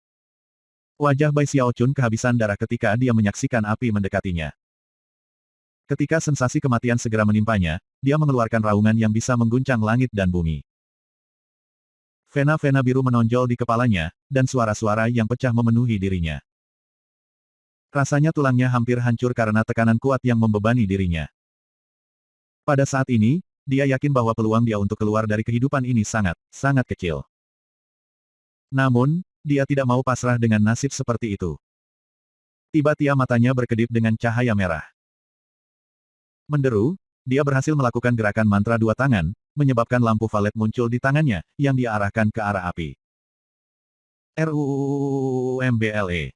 [SPEAKER 1] Wajah Bai Xiaochun kehabisan darah ketika dia menyaksikan api mendekatinya. Ketika sensasi kematian segera menimpanya, dia mengeluarkan raungan yang bisa mengguncang langit dan bumi. Vena-vena biru menonjol di kepalanya, dan suara-suara yang pecah memenuhi dirinya. Rasanya tulangnya hampir hancur karena tekanan kuat yang membebani dirinya. Pada saat ini, dia yakin bahwa peluang dia untuk keluar dari kehidupan ini sangat, sangat kecil. Namun, dia tidak mau pasrah dengan nasib seperti itu. Tiba-tiba matanya berkedip dengan cahaya merah. Menderu, dia berhasil melakukan gerakan mantra dua tangan, menyebabkan lampu valet muncul di tangannya, yang dia arahkan ke arah api. RUMBLE.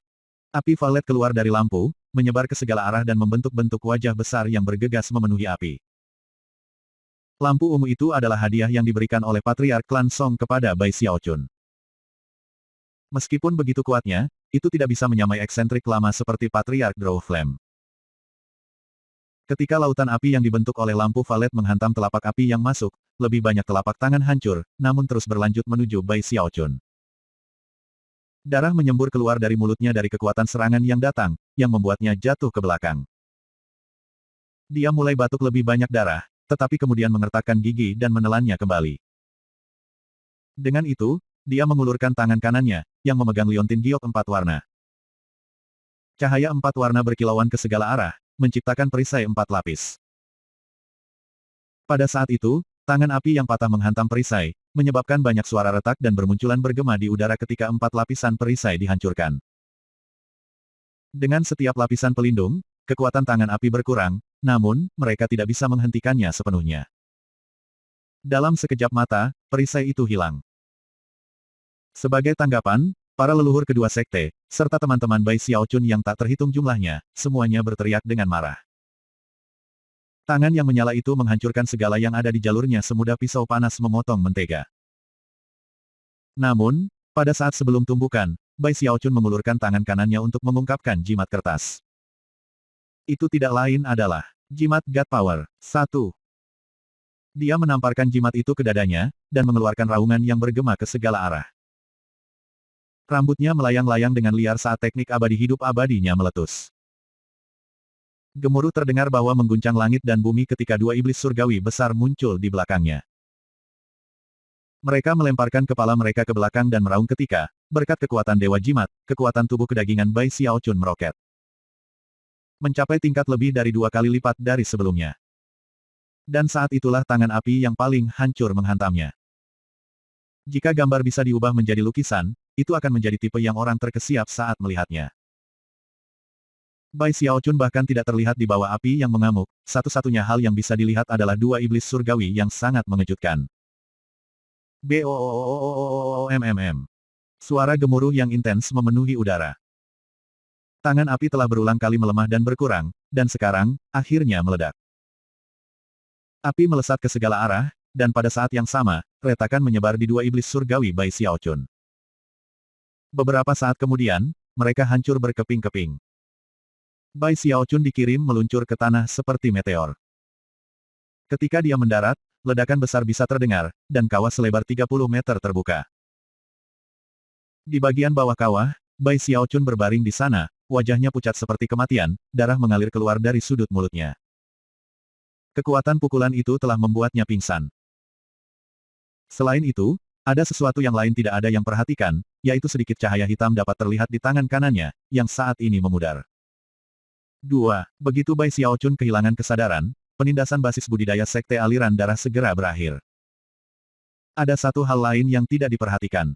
[SPEAKER 1] Api valet keluar dari lampu, menyebar ke segala arah dan membentuk-bentuk wajah besar yang bergegas memenuhi api. Lampu ungu itu adalah hadiah yang diberikan oleh Patriark Klan Song kepada Bai Xiaochun. Meskipun begitu kuatnya, itu tidak bisa menyamai eksentrik lama seperti Patriark Draw Flame. Ketika lautan api yang dibentuk oleh lampu valet menghantam telapak api yang masuk, lebih banyak telapak tangan hancur, namun terus berlanjut menuju Bai Xiaochun. Darah menyembur keluar dari mulutnya dari kekuatan serangan yang datang, yang membuatnya jatuh ke belakang. Dia mulai batuk lebih banyak darah, tetapi kemudian mengertakkan gigi dan menelannya kembali. Dengan itu, dia mengulurkan tangan kanannya, yang memegang liontin giok 4 warna. Cahaya 4 warna berkilauan ke segala arah, menciptakan perisai 4 lapis. Pada saat itu, tangan api yang patah menghantam perisai, menyebabkan banyak suara retak dan bermunculan bergema di udara ketika 4 lapisan perisai dihancurkan. Dengan setiap lapisan pelindung, kekuatan tangan api berkurang, namun, mereka tidak bisa menghentikannya sepenuhnya. Dalam sekejap mata, perisai itu hilang. Sebagai tanggapan, para leluhur kedua sekte, serta teman-teman Bai Xiaochun yang tak terhitung jumlahnya, semuanya berteriak dengan marah. Tangan yang menyala itu menghancurkan segala yang ada di jalurnya semudah pisau panas memotong mentega. Namun, pada saat sebelum tumbukan, Bai Xiaochun mengulurkan tangan kanannya untuk mengungkapkan jimat kertas. Itu tidak lain adalah jimat God Power 1. Dia menamparkan jimat itu ke dadanya, dan mengeluarkan raungan yang bergema ke segala arah. Rambutnya melayang-layang dengan liar saat teknik abadi hidup abadinya meletus. Gemuruh terdengar bahwa mengguncang langit dan bumi ketika dua iblis surgawi besar muncul di belakangnya. Mereka melemparkan kepala mereka ke belakang dan meraung ketika, berkat kekuatan Dewa Jimat, kekuatan tubuh kedagingan Bai Xiaochun meroket. Mencapai tingkat lebih dari 2 kali lipat dari sebelumnya. Dan saat itulah tangan api yang paling hancur menghantamnya. Jika gambar bisa diubah menjadi lukisan, itu akan menjadi tipe yang orang terkesiap saat melihatnya. Bai Xiaochun bahkan tidak terlihat di bawah api yang mengamuk, satu-satunya hal yang bisa dilihat adalah dua iblis surgawi yang sangat mengejutkan. BOOOOOOOMMM. Suara gemuruh yang intens memenuhi udara. Tangan api telah berulang kali melemah dan berkurang, dan sekarang, akhirnya meledak. Api melesat ke segala arah, dan pada saat yang sama, retakan menyebar di dua iblis surgawi Bai Xiaochun. Beberapa saat kemudian, mereka hancur berkeping-keping. Bai Xiaochun dikirim meluncur ke tanah seperti meteor. Ketika dia mendarat, ledakan besar bisa terdengar, dan kawah selebar 30 meter terbuka. Di bagian bawah kawah, Bai Xiaochun berbaring di sana, wajahnya pucat seperti kematian, darah mengalir keluar dari sudut mulutnya. Kekuatan pukulan itu telah membuatnya pingsan. Selain itu, ada sesuatu yang lain tidak ada yang perhatikan, yaitu sedikit cahaya hitam dapat terlihat di tangan kanannya, yang saat ini memudar. 2. Begitu Bai Xiaochun kehilangan kesadaran, penindasan basis budidaya sekte aliran darah segera berakhir. Ada satu hal lain yang tidak diperhatikan.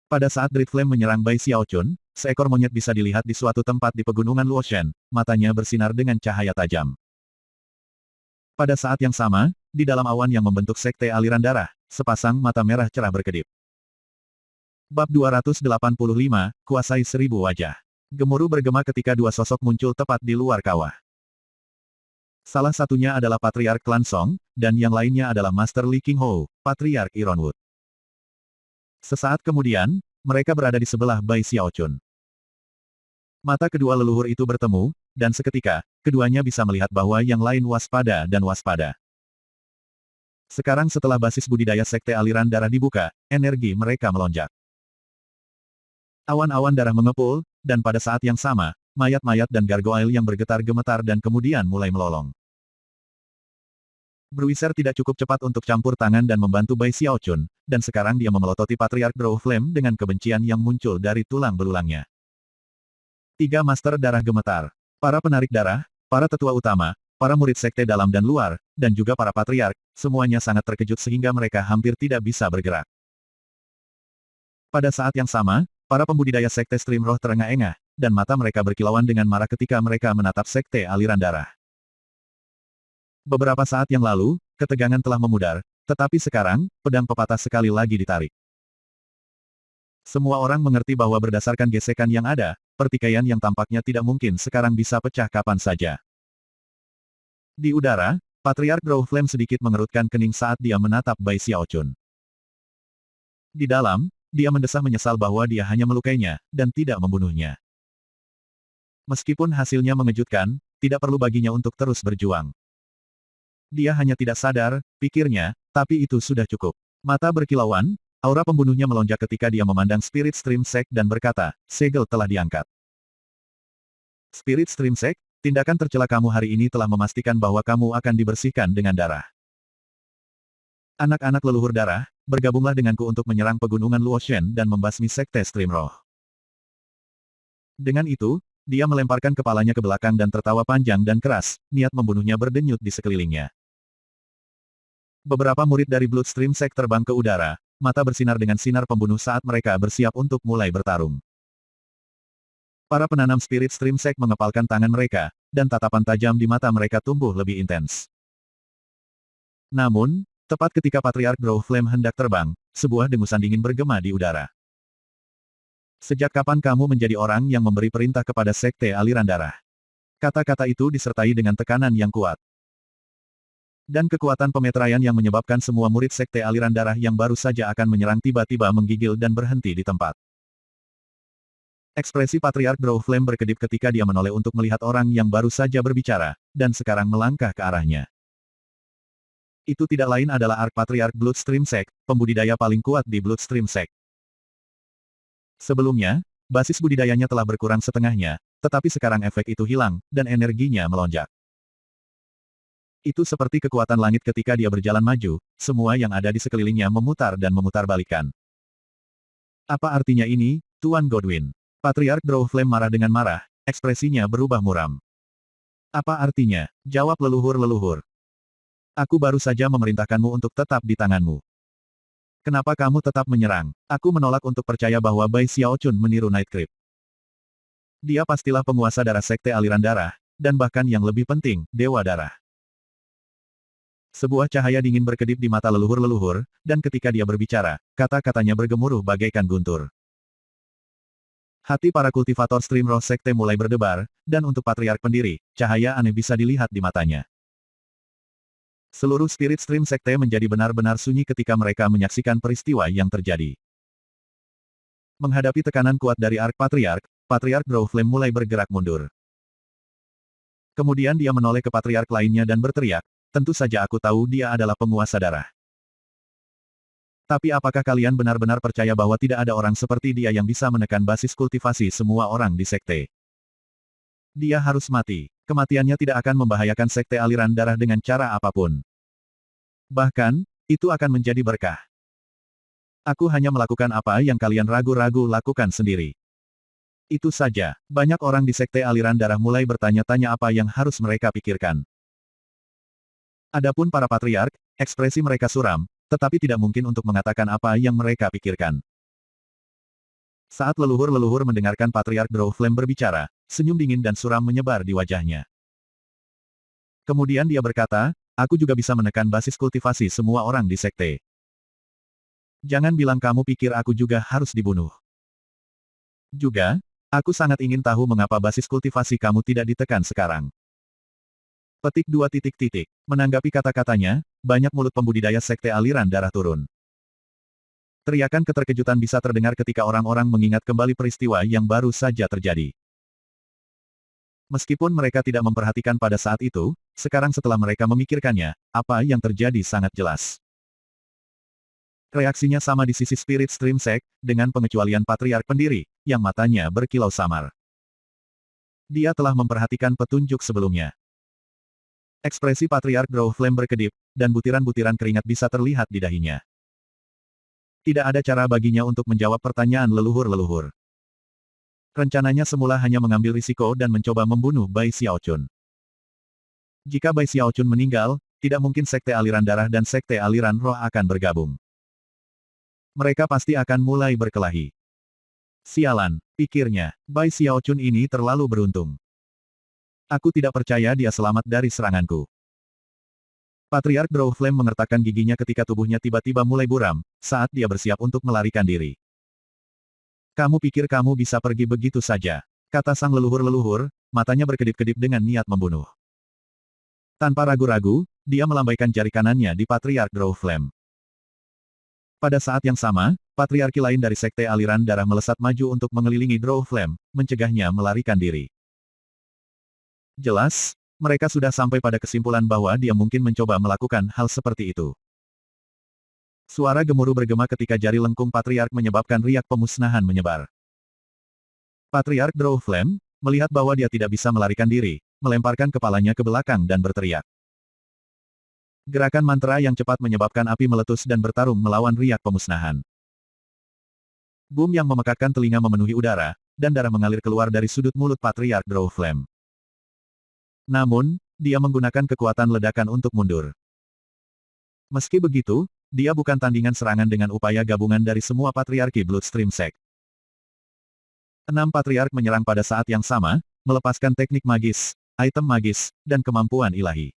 [SPEAKER 1] Pada saat Dread Flame menyerang Bai Xiaochun, seekor monyet bisa dilihat di suatu tempat di pegunungan Luoshen, matanya bersinar dengan cahaya tajam. Pada saat yang sama, di dalam awan yang membentuk sekte aliran darah, sepasang mata merah cerah berkedip. Bab 285, Kuasai Seribu Wajah. Gemuruh bergema ketika dua sosok muncul tepat di luar kawah. Salah satunya adalah Patriark Klan Song, dan yang lainnya adalah Master Li Qingho, Patriark Ironwood. Sesaat kemudian, mereka berada di sebelah Bai Xiaochun. Mata kedua leluhur itu bertemu, dan seketika, keduanya bisa melihat bahwa yang lain waspada dan waspada. Sekarang setelah basis budidaya sekte aliran darah dibuka, energi mereka melonjak. Awan-awan darah mengepul, dan pada saat yang sama, mayat-mayat dan gargoyle yang bergetar gemetar dan kemudian mulai melolong. Bruiser tidak cukup cepat untuk campur tangan dan membantu Bai Xiaochun, dan sekarang dia memelototi Patriark Draw Flame dengan kebencian yang muncul dari tulang belulangnya. 3 Master Darah gemetar. Para penarik darah, para tetua utama, para murid sekte dalam dan luar, dan juga para patriark, semuanya sangat terkejut sehingga mereka hampir tidak bisa bergerak. Pada saat yang sama, para pembudidaya sekte Stream Roh terengah-engah, dan mata mereka berkilauan dengan marah ketika mereka menatap sekte aliran darah. Beberapa saat yang lalu, ketegangan telah memudar, tetapi sekarang, pedang pepatah sekali lagi ditarik. Semua orang mengerti bahwa berdasarkan gesekan yang ada, pertikaian yang tampaknya tidak mungkin sekarang bisa pecah kapan saja. Di udara, Patriark Draw Flame sedikit mengerutkan kening saat dia menatap Bai Xiaochun. Di dalam, dia mendesah menyesal bahwa dia hanya melukainya, dan tidak membunuhnya. Meskipun hasilnya mengejutkan, tidak perlu baginya untuk terus berjuang. Dia hanya tidak sadar, pikirnya, tapi itu sudah cukup. Mata berkilauan, aura pembunuhnya melonjak ketika dia memandang Spirit Stream Sect dan berkata, segel telah diangkat. Spirit Stream Sect, tindakan tercela kamu hari ini telah memastikan bahwa kamu akan dibersihkan dengan darah. Anak-anak leluhur darah, bergabunglah denganku untuk menyerang pegunungan Luoshen dan membasmi sekte Stream Roh. Dengan itu, dia melemparkan kepalanya ke belakang dan tertawa panjang dan keras, niat membunuhnya berdenyut di sekelilingnya. Beberapa murid dari Bloodstream Sect terbang ke udara, mata bersinar dengan sinar pembunuh saat mereka bersiap untuk mulai bertarung. Para penanam Spirit Stream Sect mengepalkan tangan mereka, dan tatapan tajam di mata mereka tumbuh lebih intens. Namun, tepat ketika Patriark Draw Flame hendak terbang, sebuah dengusan dingin bergema di udara. Sejak kapan kamu menjadi orang yang memberi perintah kepada sekte aliran darah? Kata-kata itu disertai dengan tekanan yang kuat. Dan kekuatan pemeteraian yang menyebabkan semua murid sekte aliran darah yang baru saja akan menyerang tiba-tiba menggigil dan berhenti di tempat. Ekspresi Patriark Draw Flame berkedip ketika dia menoleh untuk melihat orang yang baru saja berbicara, dan sekarang melangkah ke arahnya. Itu tidak lain adalah Archpatriarch Bloodstream Sect, pembudidaya paling kuat di Bloodstream Sect. Sebelumnya, basis budidayanya telah berkurang setengahnya, tetapi sekarang efek itu hilang, dan energinya melonjak. Itu seperti kekuatan langit ketika dia berjalan maju, semua yang ada di sekelilingnya memutar dan memutarbalikkan. Apa artinya ini, Tuan Godwin? Patriark Drawflame marah dengan marah, ekspresinya berubah muram. Apa artinya? Jawab leluhur-leluhur. Aku baru saja memerintahkanmu untuk tetap di tanganmu. Kenapa kamu tetap menyerang? Aku menolak untuk percaya bahwa Bai Xiaochun meniru Night Creep. Dia pastilah penguasa darah sekte aliran darah, dan bahkan yang lebih penting, Dewa Darah. Sebuah cahaya dingin berkedip di mata leluhur-leluhur, dan ketika dia berbicara, kata-katanya bergemuruh bagaikan guntur. Hati para kultivator Stream Roh Sekte mulai berdebar, dan untuk Patriark pendiri, cahaya aneh bisa dilihat di matanya. Seluruh spirit Stream Sekte menjadi benar-benar sunyi ketika mereka menyaksikan peristiwa yang terjadi. Menghadapi tekanan kuat dari Ark Patriark, Patriark Drawflame mulai bergerak mundur. Kemudian dia menoleh ke Patriark lainnya dan berteriak, tentu saja aku tahu dia adalah penguasa darah. Tapi apakah kalian benar-benar percaya bahwa tidak ada orang seperti dia yang bisa menekan basis kultivasi semua orang di sekte? Dia harus mati. Kematiannya tidak akan membahayakan sekte aliran darah dengan cara apapun. Bahkan, itu akan menjadi berkah. Aku hanya melakukan apa yang kalian ragu-ragu lakukan sendiri. Itu saja, banyak orang di sekte aliran darah mulai bertanya-tanya apa yang harus mereka pikirkan. Adapun para patriark, ekspresi mereka suram, tetapi tidak mungkin untuk mengatakan apa yang mereka pikirkan. Saat leluhur-leluhur mendengarkan Patriark Drawflame berbicara, senyum dingin dan suram menyebar di wajahnya. Kemudian dia berkata, aku juga bisa menekan basis kultivasi semua orang di sekte. Jangan bilang kamu pikir aku juga harus dibunuh. Juga, aku sangat ingin tahu mengapa basis kultivasi kamu tidak ditekan sekarang. Petik 2. Menanggapi kata-katanya, banyak mulut pembudidaya sekte aliran darah turun. Teriakan keterkejutan bisa terdengar ketika orang-orang mengingat kembali peristiwa yang baru saja terjadi. Meskipun mereka tidak memperhatikan pada saat itu, sekarang setelah mereka memikirkannya, apa yang terjadi sangat jelas. Reaksinya sama di sisi Spirit Stream Sect, dengan pengecualian Patriark pendiri, yang matanya berkilau samar. Dia telah memperhatikan petunjuk sebelumnya. Ekspresi Patriark Drawflame berkedip, dan butiran-butiran keringat bisa terlihat di dahinya. Tidak ada cara baginya untuk menjawab pertanyaan leluhur-leluhur. Rencananya semula hanya mengambil risiko dan mencoba membunuh Bai Xiaochun. Jika Bai Xiaochun meninggal, tidak mungkin sekte aliran darah dan sekte aliran roh akan bergabung. Mereka pasti akan mulai berkelahi. Sialan, pikirnya, Bai Xiaochun ini terlalu beruntung. Aku tidak percaya dia selamat dari seranganku. Patriark Drawflame mengertakkan giginya ketika tubuhnya tiba-tiba mulai buram, saat dia bersiap untuk melarikan diri. Kamu pikir kamu bisa pergi begitu saja? Kata sang leluhur-leluhur, matanya berkedip-kedip dengan niat membunuh. Tanpa ragu-ragu, dia melambaikan jari kanannya di Patriark Drawflame. Pada saat yang sama, patriarki lain dari sekte aliran darah melesat maju untuk mengelilingi Drawflame, mencegahnya melarikan diri. Jelas, mereka sudah sampai pada kesimpulan bahwa dia mungkin mencoba melakukan hal seperti itu. Suara gemuruh bergema ketika jari lengkung Patriark menyebabkan riak pemusnahan menyebar. Patriark Drawflame, melihat bahwa dia tidak bisa melarikan diri, melemparkan kepalanya ke belakang dan berteriak. Gerakan mantra yang cepat menyebabkan api meletus dan bertarung melawan riak pemusnahan. Boom yang memekakkan telinga memenuhi udara, dan darah mengalir keluar dari sudut mulut Patriark Drawflame. Namun, dia menggunakan kekuatan ledakan untuk mundur. Meski begitu, dia bukan tandingan serangan dengan upaya gabungan dari semua patriarki Bloodstream Sect. 6 patriark menyerang pada saat yang sama, melepaskan teknik magis, item magis, dan kemampuan ilahi.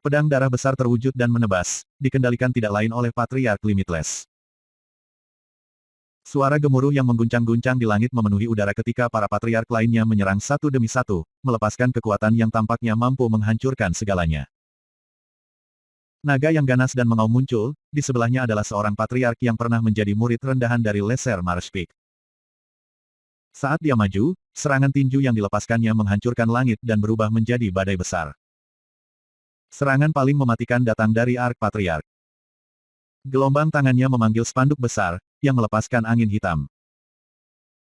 [SPEAKER 1] Pedang darah besar terwujud dan menebas, dikendalikan tidak lain oleh Patriark Limitless. Suara gemuruh yang mengguncang-guncang di langit memenuhi udara ketika para patriark lainnya menyerang satu demi satu, melepaskan kekuatan yang tampaknya mampu menghancurkan segalanya. Naga yang ganas dan mengaum muncul, di sebelahnya adalah seorang patriark yang pernah menjadi murid rendahan dari Lesser Marshpeak. Saat dia maju, serangan tinju yang dilepaskannya menghancurkan langit dan berubah menjadi badai besar. Serangan paling mematikan datang dari Ark Patriark. Gelombang tangannya memanggil spanduk besar, yang melepaskan angin hitam.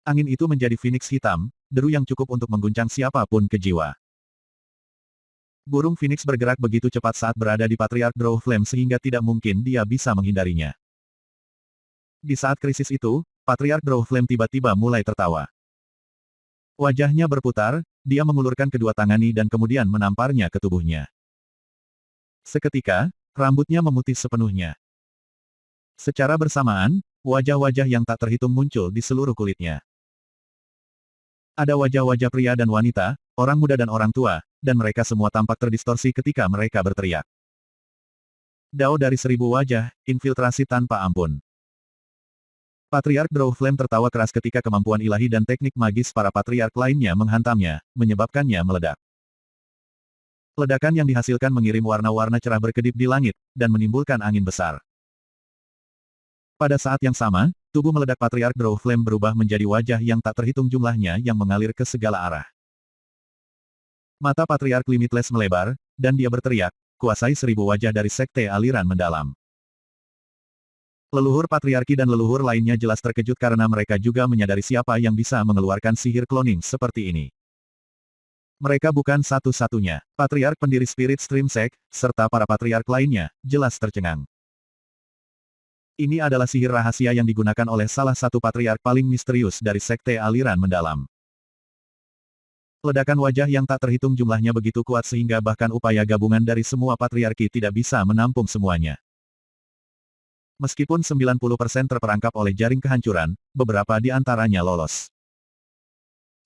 [SPEAKER 1] Angin itu menjadi Phoenix hitam, deru yang cukup untuk mengguncang siapapun ke jiwa. Burung Phoenix bergerak begitu cepat saat berada di Patriark Draw Flame sehingga tidak mungkin dia bisa menghindarinya. Di saat krisis itu, Patriark Draw Flame tiba-tiba mulai tertawa. Wajahnya berputar, dia mengulurkan kedua tangani dan kemudian menamparnya ke tubuhnya. Seketika, rambutnya memutih sepenuhnya. Secara bersamaan, wajah-wajah yang tak terhitung muncul di seluruh kulitnya. Ada wajah-wajah pria dan wanita, orang muda dan orang tua, dan mereka semua tampak terdistorsi ketika mereka berteriak. Dao dari 1000 wajah, infiltrasi tanpa ampun. Patriark Draw Flame tertawa keras ketika kemampuan ilahi dan teknik magis para patriark lainnya menghantamnya, menyebabkannya meledak. Ledakan yang dihasilkan mengirim warna-warna cerah berkedip di langit, dan menimbulkan angin besar. Pada saat yang sama, tubuh meledak Patriark Draw Flame berubah menjadi wajah yang tak terhitung jumlahnya yang mengalir ke segala arah. Mata Patriark Limitless melebar, dan dia berteriak, kuasai 1000 wajah dari sekte aliran mendalam. Leluhur patriarki dan leluhur lainnya jelas terkejut karena mereka juga menyadari siapa yang bisa mengeluarkan sihir cloning seperti ini. Mereka bukan satu-satunya. Patriark pendiri Spirit Stream Sect, serta para patriark lainnya, jelas tercengang. Ini adalah sihir rahasia yang digunakan oleh salah satu patriark paling misterius dari sekte aliran mendalam. Ledakan wajah yang tak terhitung jumlahnya begitu kuat sehingga bahkan upaya gabungan dari semua patriarki tidak bisa menampung semuanya. Meskipun 90% terperangkap oleh jaring kehancuran, beberapa di antaranya lolos.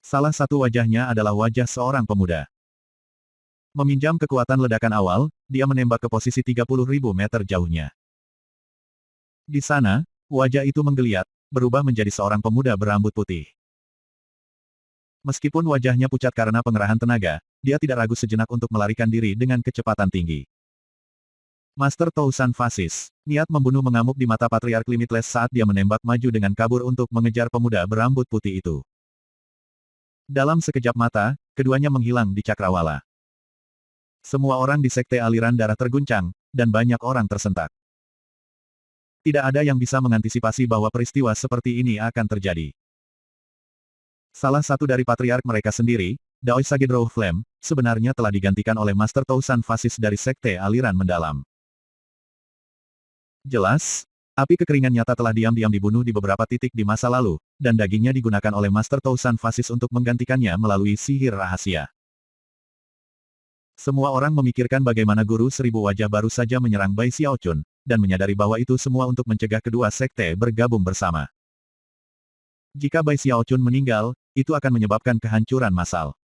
[SPEAKER 1] Salah satu wajahnya adalah wajah seorang pemuda. Meminjam kekuatan ledakan awal, dia menembak ke posisi 30.000 meter jauhnya. Di sana, wajah itu menggeliat, berubah menjadi seorang pemuda berambut putih. Meskipun wajahnya pucat karena pengerahan tenaga, dia tidak ragu sejenak untuk melarikan diri dengan kecepatan tinggi. Master Tousan Fasis, niat membunuh mengamuk di mata Patriark Limitless saat dia menembak maju dengan kabur untuk mengejar pemuda berambut putih itu. Dalam sekejap mata, keduanya menghilang di cakrawala. Semua orang di sekte aliran darah terguncang, dan banyak orang tersentak. Tidak ada yang bisa mengantisipasi bahwa peristiwa seperti ini akan terjadi. Salah satu dari patriark mereka sendiri, Daoi Sage Draw Flame, sebenarnya telah digantikan oleh Master Tousan Fasis dari sekte aliran mendalam. Jelas, api kekeringan nyata telah diam-diam dibunuh di beberapa titik di masa lalu, dan dagingnya digunakan oleh Master Tousan Fasis untuk menggantikannya melalui sihir rahasia. Semua orang memikirkan bagaimana guru 1000 wajah baru saja menyerang Bai Xiaochun, dan menyadari bahwa itu semua untuk mencegah kedua sekte bergabung bersama. Jika Bai Xiaochun meninggal, itu akan menyebabkan kehancuran massal.